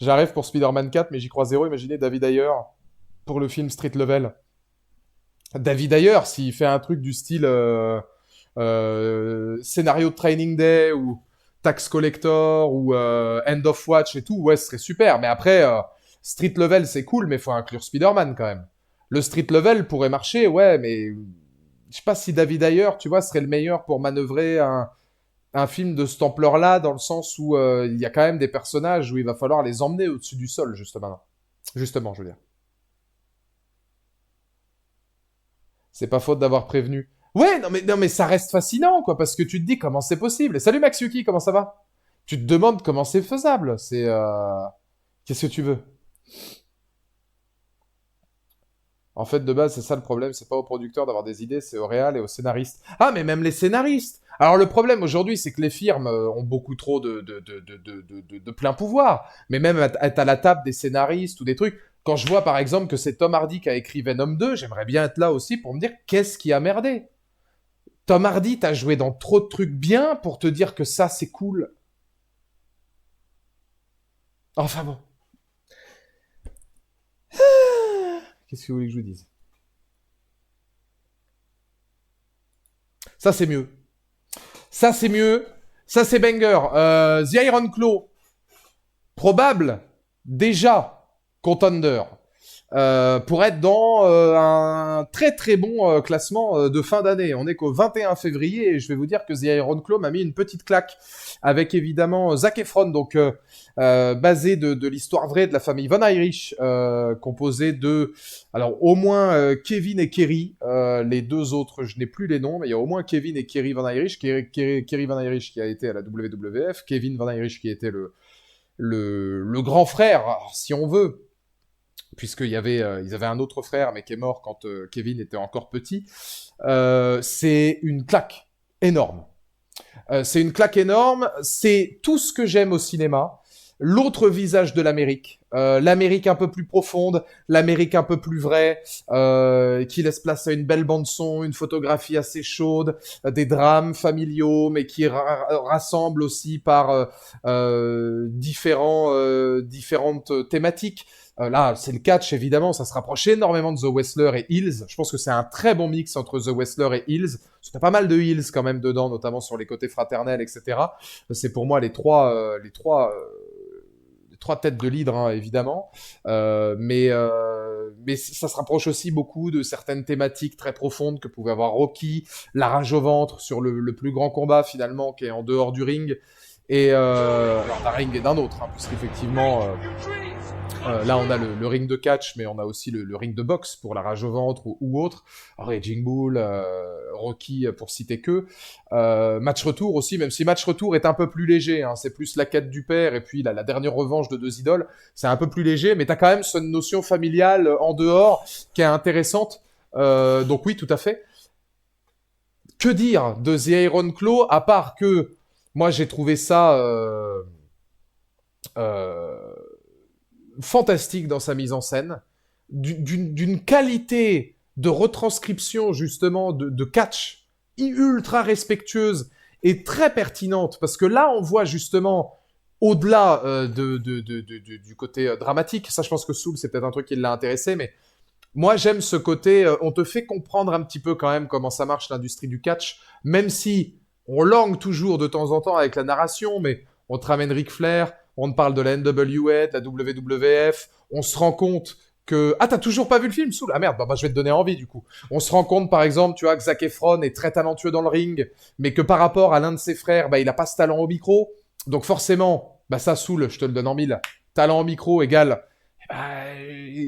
J'arrive pour Spider-Man 4, mais j'y crois zéro. Imaginez David Ayer pour le film Street Level. David Ayer, s'il fait un truc du style scénario de Training Day ou Tax Collector ou End of Watch et tout, ouais, ce serait super. Mais après, Street Level, c'est cool, mais faut inclure Spider-Man quand même. Le Street Level pourrait marcher, ouais, mais je sais pas si David Ayer, tu vois, serait le meilleur pour manœuvrer un film de cette ampleur-là, dans le sens où il y a quand même des personnages où il va falloir les emmener au-dessus du sol, justement. Justement, je veux dire. C'est pas faute d'avoir prévenu. Ouais, non mais ça reste fascinant, quoi, parce que tu te dis comment c'est possible. Et salut Max Yuki, comment ça va? Tu te demandes comment c'est faisable. Qu'est-ce que tu veux? En fait, de base, c'est ça le problème. C'est pas aux producteurs d'avoir des idées, c'est aux réals et aux scénaristes. Ah, mais même les scénaristes. Alors le problème aujourd'hui, c'est que les firmes ont beaucoup trop de plein pouvoir. Mais même être à la table des scénaristes ou des trucs. Quand je vois par exemple que c'est Tom Hardy qui a écrit Venom 2, j'aimerais bien être là aussi pour me dire qu'est-ce qui a merdé. Tom Hardy, t'as joué dans trop de trucs bien pour te dire que ça c'est cool. Enfin bon. Qu'est-ce que vous voulez que je vous dise? Ça c'est mieux. Ça c'est mieux. Ça c'est banger. The Iron Claw. Probable. Déjà. Contender. pour être dans un très très bon classement de fin d'année. On est qu'au 21 février et je vais vous dire que The Iron Claw m'a mis une petite claque avec évidemment Zac Efron, donc basé de l'histoire vraie de la famille Von Irish, composé de, alors au moins Kevin et Kerry, les deux autres je n'ai plus les noms, mais il y a au moins Kevin et Kerry Von Irish, Kerry Von Irish qui a été à la WWF, Kevin Von Irish qui était le grand frère, si on veut, puisqu'il ils avaient un autre frère, mais qui est mort quand Kevin était encore petit. C'est une claque énorme. C'est une claque énorme. C'est tout ce que j'aime au cinéma. L'autre visage de l'Amérique, l'Amérique un peu plus profonde, l'Amérique un peu plus vraie, qui laisse place à une belle bande son, une photographie assez chaude, des drames familiaux, mais qui rassemble aussi par différentes thématiques. Là, c'est le catch, évidemment, ça se rapproche énormément de The Wrestler et Heels. Je pense que c'est un très bon mix entre The Wrestler et Heels. Parce qu'il y a pas mal de Heels quand même dedans, notamment sur les côtés fraternels, etc. C'est pour moi les trois têtes de l'hydre, hein, évidemment. Mais ça se rapproche aussi beaucoup de certaines thématiques très profondes que pouvait avoir Rocky, la rage au ventre sur le plus grand combat, finalement, qui est en dehors du ring. Et alors d'un ring et d'un autre, hein, puisqu'effectivement... là, on a le ring de catch, mais on a aussi le ring de boxe pour la rage au ventre ou autre. Raging Bull, Rocky, pour citer que. Match retour aussi, même si match retour est un peu plus léger. Hein, c'est plus la quête du père et puis la dernière revanche de deux idoles. C'est un peu plus léger, mais t'as quand même cette notion familiale en dehors qui est intéressante. Donc oui, tout à fait. Que dire de The Iron Claw, à part que moi j'ai trouvé ça... euh, fantastique dans sa mise en scène, d'une qualité de retranscription justement de catch ultra respectueuse et très pertinente, parce que là on voit justement au-delà du côté dramatique, ça je pense que Soul c'est peut-être un truc qui l'a intéressé, mais moi j'aime ce côté, on te fait comprendre un petit peu quand même comment ça marche l'industrie du catch, même si on langue toujours de temps en temps avec la narration, mais on te ramène Ric Flair, on te parle de la NWA, de la WWF, on se rend compte que... Ah, t'as toujours pas vu le film, Soul? Ah merde, bah je vais te donner envie du coup. On se rend compte par exemple, tu vois, que Zac Efron est très talentueux dans le ring, mais que par rapport à l'un de ses frères, bah il a pas ce talent au micro, donc forcément, bah ça, Soul, je te le donne en mille. Talent au micro égale bah,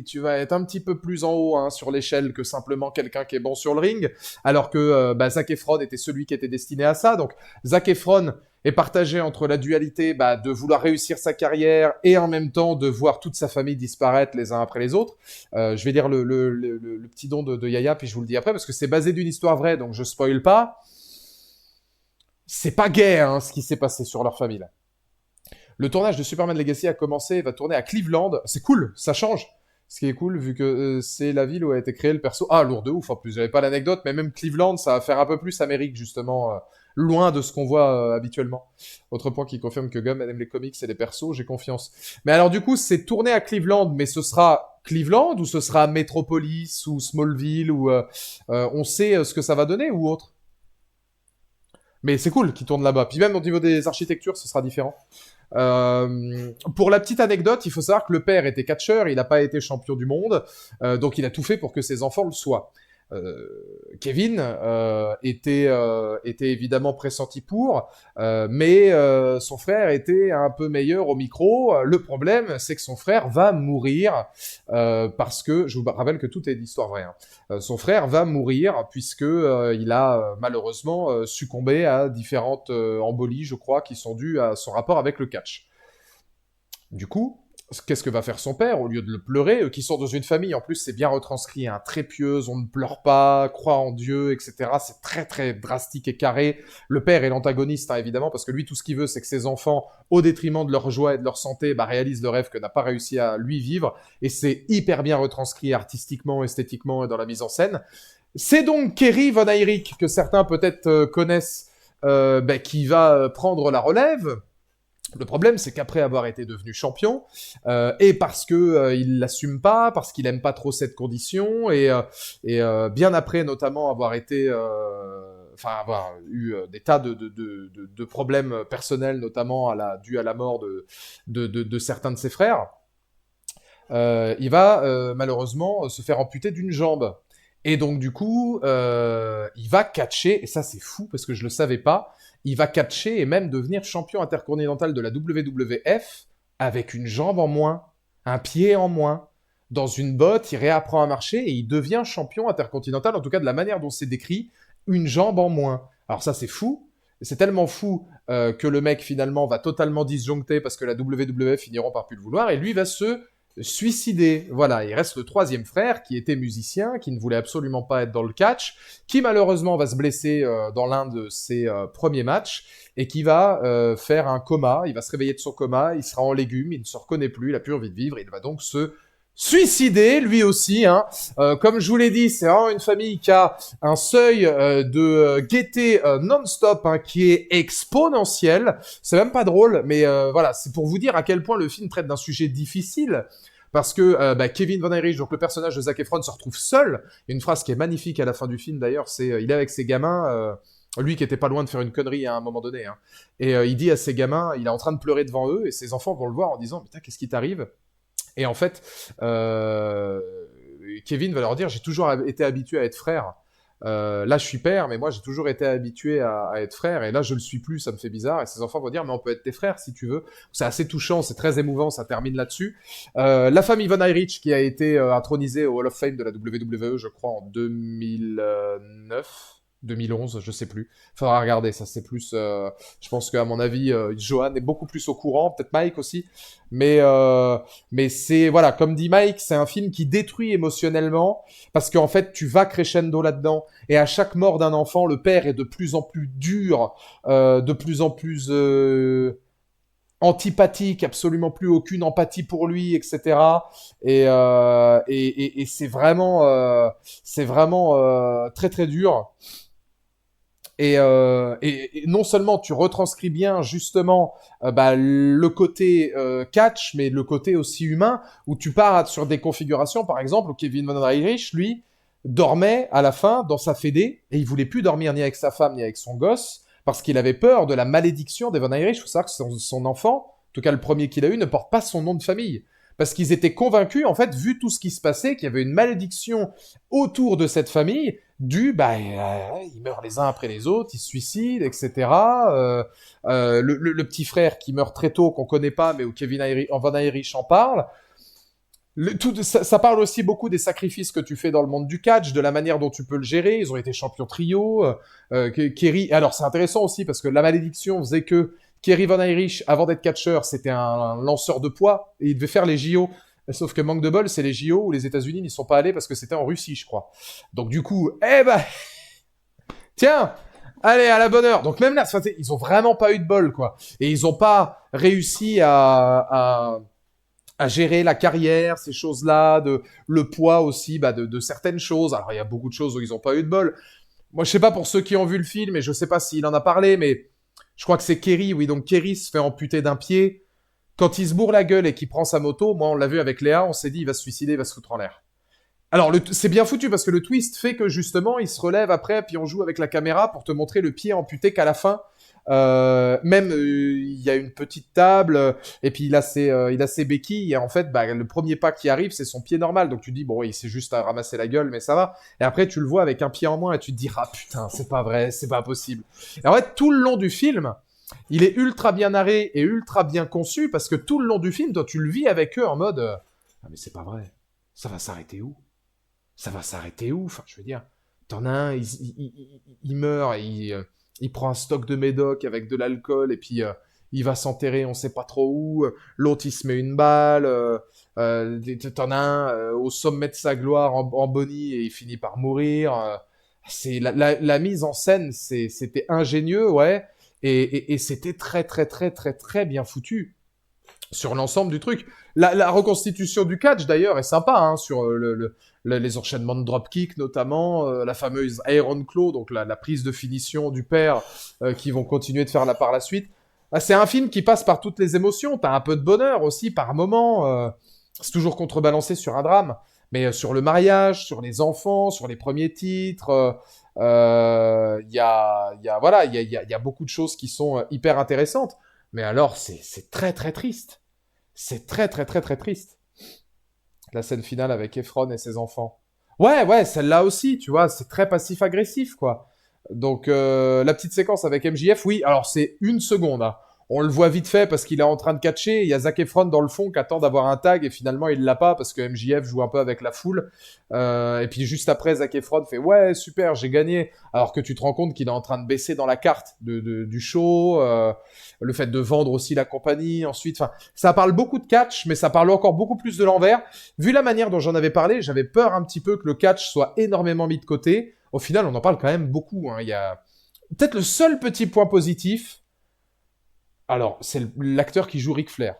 tu vas être un petit peu plus en haut hein, sur l'échelle que simplement quelqu'un qui est bon sur le ring, alors que bah, Zac Efron était celui qui était destiné à ça. Donc Zac Efron est partagé entre la dualité bah, de vouloir réussir sa carrière et en même temps de voir toute sa famille disparaître les uns après les autres. Je vais dire le petit don de Yaya, puis je vous le dis après, parce que c'est basé d'une histoire vraie, donc je spoil pas. C'est pas gai hein, ce qui s'est passé sur leur famille là. Le tournage de Superman Legacy a commencé, va tourner à Cleveland. C'est cool, ça change. Ce qui est cool, vu que c'est la ville où a été créé le perso. Ah, lourd de ouf, en plus, j'avais pas l'anecdote, mais même Cleveland, ça va faire un peu plus Amérique, justement, loin de ce qu'on voit habituellement. Autre point qui confirme que Gum aime les comics et les persos, j'ai confiance. Mais alors, du coup, c'est tourné à Cleveland, mais ce sera Cleveland, ou ce sera Metropolis, ou Smallville, ou on sait ce que ça va donner, ou autre. Mais c'est cool qu'ils tournent là-bas. Puis même au niveau des architectures, ce sera différent. Pour la petite anecdote, il faut savoir que le père était catcheur, il n'a pas été champion du monde, donc il a tout fait pour que ses enfants le soient. Kevin était évidemment pressenti pour, mais son frère était un peu meilleur au micro. Le problème, c'est que son frère va mourir parce que, je vous rappelle que tout est d'histoire vraie. Hein. Son frère va mourir puisque il a malheureusement succombé à différentes embolies, je crois, qui sont dues à son rapport avec le catch. Du coup, qu'est-ce que va faire son père au lieu de le pleurer, qui sont dans une famille, en plus c'est bien retranscrit, hein, très pieuse, on ne pleure pas, croit en Dieu, etc. C'est très très drastique et carré. Le père est l'antagoniste, hein, évidemment, parce que lui tout ce qu'il veut c'est que ses enfants, au détriment de leur joie et de leur santé, bah, réalisent le rêve que n'a pas réussi à lui vivre, et c'est hyper bien retranscrit artistiquement, esthétiquement et dans la mise en scène. C'est donc Kerry Von Erich, que certains peut-être connaissent, bah, qui va prendre la relève. Le problème, c'est qu'après avoir été devenu champion, et parce que il l'assume pas, parce qu'il aime pas trop cette condition, et bien après, notamment avoir été, enfin avoir eu des tas de problèmes personnels, notamment dû à la mort de certains de ses frères. il va malheureusement se faire amputer d'une jambe. Et donc du coup, il va catcher, et ça c'est fou parce que je le savais pas, il va catcher et même devenir champion intercontinental de la WWF avec une jambe en moins, un pied en moins. Dans une botte, il réapprend à marcher et il devient champion intercontinental, en tout cas de la manière dont c'est décrit, une jambe en moins. Alors ça c'est fou, c'est tellement fou que le mec finalement va totalement disjoncter parce que la WWF finiront par plus le vouloir et lui va se suicidé. Voilà, il reste le troisième frère qui était musicien, qui ne voulait absolument pas être dans le catch, qui malheureusement va se blesser dans l'un de ses premiers matchs et qui va faire un coma. Il va se réveiller de son coma, il sera en légumes, il ne se reconnaît plus, il a plus envie de vivre, il va donc se suicider lui aussi. Hein. Comme je vous l'ai dit, c'est vraiment une famille qui a un seuil de gaieté non-stop hein, qui est exponentiel. C'est même pas drôle, mais voilà, c'est pour vous dire à quel point le film traite d'un sujet difficile. Parce que Kevin Von Erich, donc le personnage de Zac Efron, se retrouve seul. Il y a une phrase qui est magnifique à la fin du film d'ailleurs, c'est il est avec ses gamins, lui qui était pas loin de faire une connerie à un moment donné, hein. Et il dit à ses gamins, il est en train de pleurer devant eux, et ses enfants vont le voir en disant, putain, qu'est-ce qui t'arrive? Et en fait, Kevin va leur dire, j'ai toujours été habitué à être frère. Là, je suis père, mais moi, j'ai toujours été habitué à être frère, et là, je le suis plus, ça me fait bizarre. Et ses enfants vont dire, mais on peut être tes frères si tu veux. C'est assez touchant, c'est très émouvant, ça termine là-dessus. La famille Von Erich, qui a été intronisée au Hall of Fame de la WWE, je crois, en 2009. 2011, je sais plus. Faudra regarder, ça c'est plus. Je pense qu'à mon avis, Johan est beaucoup plus au courant, peut-être Mike aussi. Mais mais c'est voilà, comme dit Mike, c'est un film qui détruit émotionnellement parce qu'en fait, tu vas crescendo là-dedans et à chaque mort d'un enfant, le père est de plus en plus dur, de plus en plus antipathique, absolument plus aucune empathie pour lui, etc. Et c'est vraiment très très dur. Et non seulement tu retranscris bien justement le côté catch, mais le côté aussi humain, où tu pars sur des configurations, par exemple, où Kevin Von Erich, lui, dormait à la fin dans sa fédé, et il voulait plus dormir ni avec sa femme ni avec son gosse, parce qu'il avait peur de la malédiction des Von Erich. Il faut savoir que son enfant, en tout cas le premier qu'il a eu, ne porte pas son nom de famille. Parce qu'ils étaient convaincus, en fait, vu tout ce qui se passait, qu'il y avait une malédiction autour de cette famille, ils meurent les uns après les autres, ils se suicident, etc. Le petit frère qui meurt très tôt, qu'on connaît pas, mais où Van Erich en parle. Ça parle aussi beaucoup des sacrifices que tu fais dans le monde du catch, de la manière dont tu peux le gérer. Ils ont été champions trio. Kerry. Alors c'est intéressant aussi parce que la malédiction faisait que Kerry Von Erich, avant d'être catcheur, c'était un lanceur de poids et il devait faire les JO. Sauf que manque de bol, c'est les JO où les États-Unis n'y sont pas allés parce que c'était en Russie, je crois. Donc du coup, tiens, allez à la bonne heure. Donc même là, ils ont vraiment pas eu de bol, quoi. Et ils ont pas réussi à gérer la carrière, ces choses-là, le poids aussi, de certaines choses. Alors il y a beaucoup de choses où ils ont pas eu de bol. Moi, je sais pas pour ceux qui ont vu le film, et je sais pas s'il en a parlé, mais je crois que c'est Kerry, oui. Donc Kerry se fait amputer d'un pied. Quand il se bourre la gueule et qu'il prend sa moto, moi on l'a vu avec Léa, on s'est dit il va se suicider, il va se foutre en l'air. Alors c'est bien foutu parce que le twist fait que justement il se relève après, puis on joue avec la caméra pour te montrer le pied amputé qu'à la fin. Il y a une petite table et puis il a ses béquilles et en fait le premier pas qui arrive c'est son pied normal, donc tu te dis bon il s'est juste à ramasser la gueule mais ça va, et après tu le vois avec un pied en moins et tu te dis ah putain c'est pas vrai, c'est pas possible. Et en fait tout le long du film il est ultra bien narré et ultra bien conçu parce que tout le long du film toi tu le vis avec eux en mode ah mais c'est pas vrai, ça va s'arrêter où, ça va s'arrêter où, enfin je veux dire t'en as un il meurt et il prend un stock de médoc avec de l'alcool et puis il va s'enterrer, on sait pas trop où. L'autre il se met une balle. T'en as un au sommet de sa gloire en Bonnie et il finit par mourir. C'est la mise en scène, c'était ingénieux, ouais, et c'était très très très très très bien foutu sur l'ensemble du truc. La reconstitution du catch, d'ailleurs, est sympa, hein, sur les enchaînements de dropkick, notamment, la fameuse Iron Claw, donc la prise de finition du père, qui vont continuer de faire là par la suite. Ah, c'est un film qui passe par toutes les émotions. T'as un peu de bonheur aussi, par moment. C'est toujours contrebalancé sur un drame. Mais sur le mariage, sur les enfants, sur les premiers titres, il y a beaucoup de choses qui sont hyper intéressantes. Mais alors, c'est très très triste. C'est très très très très triste. La scène finale avec Efron et ses enfants. Ouais, ouais, celle-là aussi, tu vois, c'est très passif-agressif, quoi. Donc, la petite séquence avec MJF, oui, alors c'est une seconde, hein. On le voit vite fait parce qu'il est en train de catcher. Il y a Zac Efron dans le fond qui attend d'avoir un tag et finalement il l'a pas parce que MJF joue un peu avec la foule. Et puis juste après, Zac Efron fait ouais, super, j'ai gagné. Alors que tu te rends compte qu'il est en train de baisser dans la carte du show. Le fait de vendre aussi la compagnie. Ensuite, enfin, ça parle beaucoup de catch, mais ça parle encore beaucoup plus de l'envers. Vu la manière dont j'en avais parlé, j'avais peur un petit peu que le catch soit énormément mis de côté. Au final, on en parle quand même beaucoup, hein. Il y a peut-être le seul petit point positif. Alors, c'est l'acteur qui joue Ric Flair.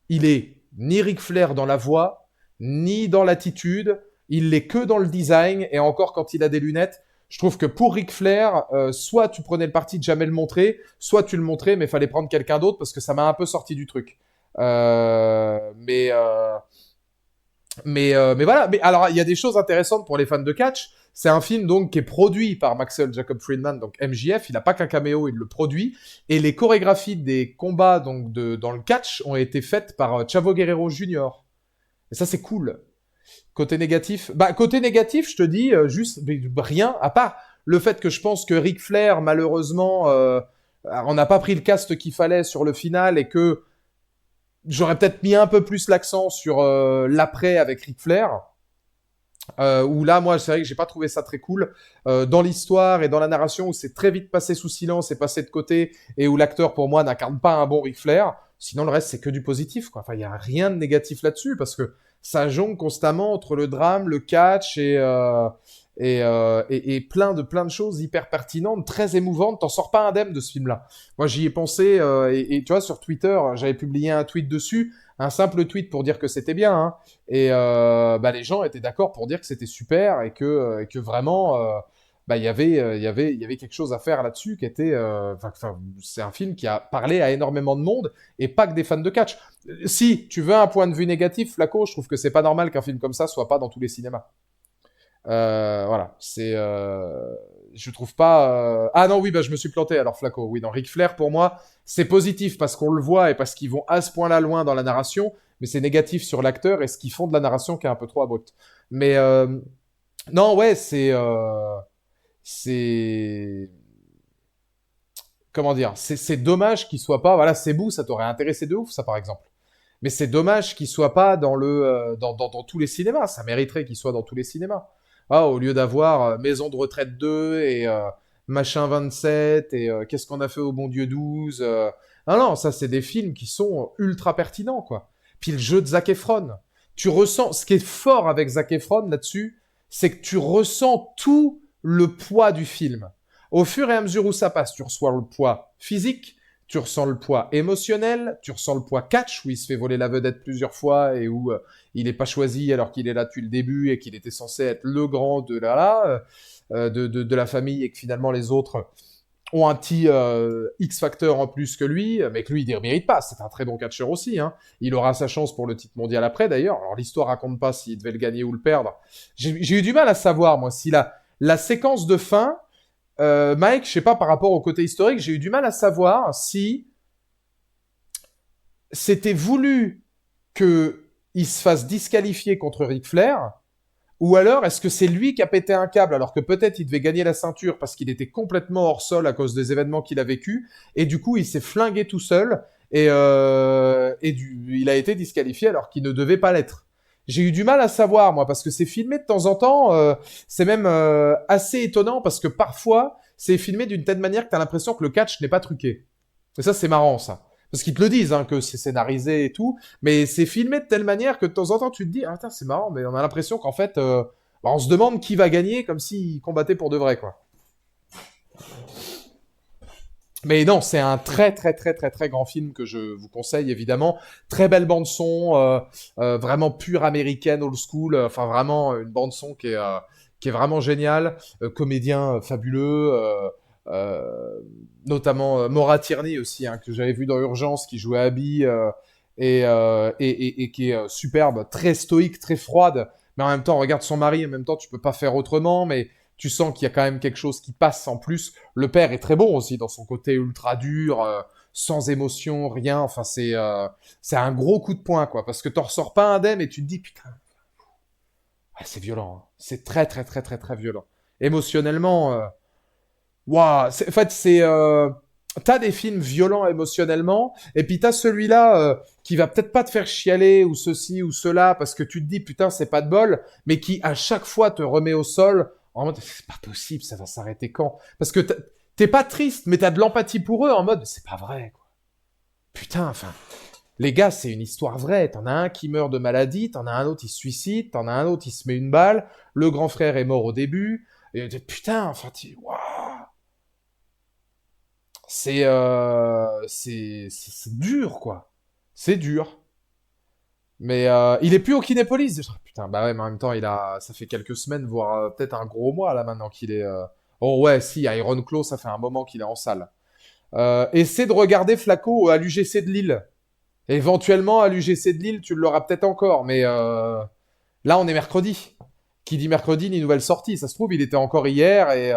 Il est ni Ric Flair dans la voix, ni dans l'attitude. Il l'est que dans le design. Et encore, quand il a des lunettes, je trouve que pour Ric Flair, soit tu prenais le parti de jamais le montrer, soit tu le montrais, mais il fallait prendre quelqu'un d'autre parce que ça m'a un peu sorti du truc. Mais voilà. Mais alors, il y a des choses intéressantes pour les fans de catch. C'est un film donc qui est produit par Maxwell Jacob Friedman, donc MJF. Il n'a pas qu'un caméo, il le produit. Et les chorégraphies des combats donc dans le catch ont été faites par Chavo Guerrero Jr. Et ça, c'est cool. Côté négatif, je te dis juste rien, à part le fait que je pense que Ric Flair, malheureusement, on n'a pas pris le cast qu'il fallait sur le final et que j'aurais peut-être mis un peu plus l'accent sur l'après avec Ric Flair. Où là, moi, c'est vrai que j'ai pas trouvé ça très cool. Dans l'histoire et dans la narration, où c'est très vite passé sous silence et passé de côté, et où l'acteur, pour moi, n'incarne pas un bon Ric Flair. Sinon, le reste, c'est que du positif, quoi. Enfin, il y a rien de négatif là-dessus, parce que ça jongle constamment entre le drame, le catch et plein de choses hyper pertinentes, très émouvantes. T'en sors pas indemne de ce film-là. Moi, j'y ai pensé, et tu vois, sur Twitter, j'avais publié un tweet dessus, un simple tweet pour dire que c'était bien, hein. Et les gens étaient d'accord pour dire que c'était super et que vraiment, il y avait quelque chose à faire là-dessus qui était. C'est un film qui a parlé à énormément de monde et pas que des fans de catch. Si tu veux un point de vue négatif, Flaco, je trouve que c'est pas normal qu'un film comme ça soit pas dans tous les cinémas. Voilà, c'est. Je trouve pas. Ah non, oui, je me suis planté alors, Flaco. Oui, dans Ric Flair, pour moi, c'est positif parce qu'on le voit et parce qu'ils vont à ce point-là loin dans la narration, mais c'est négatif sur l'acteur et ce qu'ils font de la narration qui est un peu trop abrupte. Mais non, ouais, c'est. Comment dire? C'est dommage qu'il soit pas. Voilà, c'est beau, ça t'aurait intéressé de ouf, ça, par exemple. Mais c'est dommage qu'il soit pas dans tous les cinémas. Ça mériterait qu'il soit dans tous les cinémas. Ah, au lieu d'avoir Maison de retraite 2 et Machin 27 et Qu'est-ce qu'on a fait au bon Dieu 12. Non, non, ça c'est des films qui sont ultra pertinents, quoi. Puis le jeu de Zac Efron. Tu ressens... Ce qui est fort avec Zac Efron là-dessus, c'est que tu ressens tout le poids du film. Au fur et à mesure où ça passe, tu reçois le poids physique, tu ressens le poids émotionnel, tu ressens le poids catch, où il se fait voler la vedette plusieurs fois et où il n'est pas choisi alors qu'il est là depuis le début et qu'il était censé être le grand de la famille et que finalement les autres ont un petit X-facteur en plus que lui, mais que lui, il ne mérite pas. C'est un très bon catcheur aussi, hein. Il aura sa chance pour le titre mondial après, d'ailleurs. Alors, l'histoire raconte pas s'il devait le gagner ou le perdre. J'ai eu du mal à savoir, moi, si la séquence de fin, Mike, je sais pas, par rapport au côté historique, j'ai eu du mal à savoir si c'était voulu qu'il se fasse disqualifier contre Ric Flair, ou alors est-ce que c'est lui qui a pété un câble alors que peut-être il devait gagner la ceinture parce qu'il était complètement hors sol à cause des événements qu'il a vécu, et du coup il s'est flingué tout seul, il a été disqualifié alors qu'il ne devait pas l'être. J'ai eu du mal à savoir, moi, parce que c'est filmé de temps en temps, c'est même assez étonnant parce que parfois c'est filmé d'une telle manière que t'as l'impression que le catch n'est pas truqué. Et ça, c'est marrant, ça. Parce qu'ils te le disent, hein, que c'est scénarisé et tout, mais c'est filmé de telle manière que de temps en temps, tu te dis, ah, putain, c'est marrant, mais on a l'impression qu'en fait, on se demande qui va gagner comme s'il combattait pour de vrai, quoi. Mais non, c'est un très très très très très grand film que je vous conseille évidemment. Très belle bande son, vraiment pure américaine, old school. Enfin vraiment une bande son qui est vraiment géniale. Comédien fabuleux, notamment Maura Tierney aussi, hein, que j'avais vu dans Urgence, qui jouait Abby et qui est superbe, très stoïque, très froide. Mais en même temps, regarde son mari. En même temps, tu peux pas faire autrement. Mais tu sens qu'il y a quand même quelque chose qui passe en plus. Le père est très bon aussi dans son côté ultra dur, sans émotion, rien. Enfin, c'est un gros coup de poing, quoi, parce que t'en ressors pas indemne et tu te dis putain. Ah, c'est violent, hein. C'est très, très, très, très, très violent. Émotionnellement, waouh, en fait, t'as des films violents émotionnellement, et puis t'as celui-là qui va peut-être pas te faire chialer ou ceci ou cela parce que tu te dis putain c'est pas de bol, mais qui à chaque fois te remet au sol en mode c'est pas possible, ça va s'arrêter quand? Parce que t'es pas triste, mais t'as de l'empathie pour eux en mode c'est pas vrai quoi. Putain, enfin, les gars, c'est une histoire vraie. T'en as un qui meurt de maladie, t'en as un autre qui se suicide, t'en as un autre qui se met une balle, le grand frère est mort au début. Et putain, enfin, waouh, c'est dur quoi. C'est dur. Mais il est plus au Kinépolis. Putain, bah ouais, mais en même temps, ça fait quelques semaines, voire peut-être un gros mois là maintenant qu'il est. Oh ouais, si, Iron Claw, ça fait un moment qu'il est en salle. Essaie de regarder Flaco à l'UGC de Lille. Éventuellement, à l'UGC de Lille, tu l'auras peut-être encore, mais là, on est mercredi. Qui dit mercredi, ni nouvelle sortie. Ça se trouve, il était encore hier et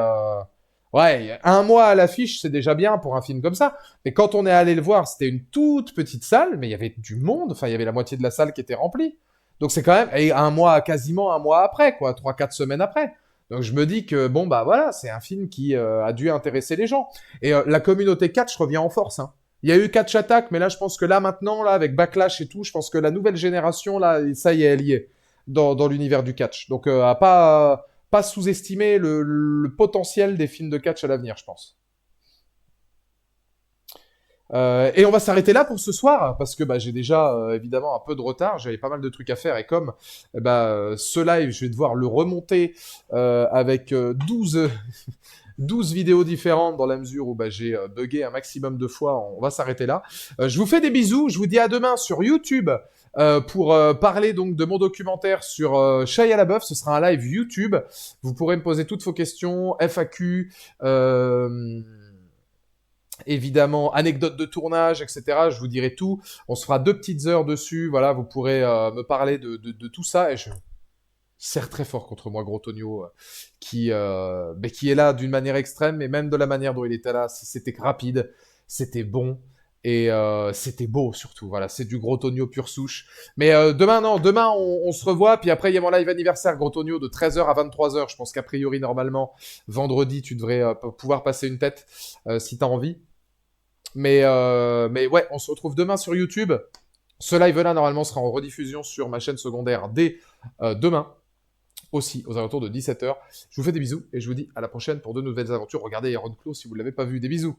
ouais, un mois à l'affiche, c'est déjà bien pour un film comme ça. Mais quand on est allé le voir, c'était une toute petite salle, mais il y avait du monde. Enfin, il y avait la moitié de la salle qui était remplie. Donc c'est quand même et un mois, quasiment un mois après, quoi, 3, 4 semaines après. Donc je me dis que bon bah voilà, c'est un film qui a dû intéresser les gens. Et la communauté catch revient en force. Hein. Il y a eu catch attack, mais là je pense que là maintenant, là avec backlash et tout, je pense que la nouvelle génération là, ça y est, elle y est dans l'univers du catch. Donc à pas sous-estimer le potentiel des films de catch à l'avenir, je pense. Et on va s'arrêter là pour ce soir, parce que bah, j'ai déjà évidemment un peu de retard, j'avais pas mal de trucs à faire, et comme ce live, je vais devoir le remonter avec 12 vidéos différentes dans la mesure où bah, j'ai bugué un maximum de fois, on va s'arrêter là. Je vous fais des bisous, je vous dis à demain sur YouTube pour parler donc de mon documentaire sur Shia LaBeouf. Ce sera un live YouTube. Vous pourrez me poser toutes vos questions, FAQ, évidemment, anecdotes de tournage, etc. Je vous dirai tout. On se fera 2 petites heures dessus. Voilà, vous pourrez me parler de tout ça. Et je serre très fort contre moi, Gros Tonio, qui est là d'une manière extrême, mais même de la manière dont il était là, c'était rapide, c'était bon. Et c'était beau surtout, voilà, c'est du Gros Tonio pure souche. Mais demain, non, demain on se revoit, puis après il y a mon live anniversaire Gros Tonio de 13h à 23h. Je pense qu'a priori, normalement, vendredi, tu devrais pouvoir passer une tête si t'as envie. Mais ouais, on se retrouve demain sur YouTube. Ce live-là, normalement, sera en rediffusion sur ma chaîne secondaire dès demain, aussi aux alentours de 17h. Je vous fais des bisous et je vous dis à la prochaine pour de nouvelles aventures. Regardez Iron Claw si vous ne l'avez pas vu. Des bisous.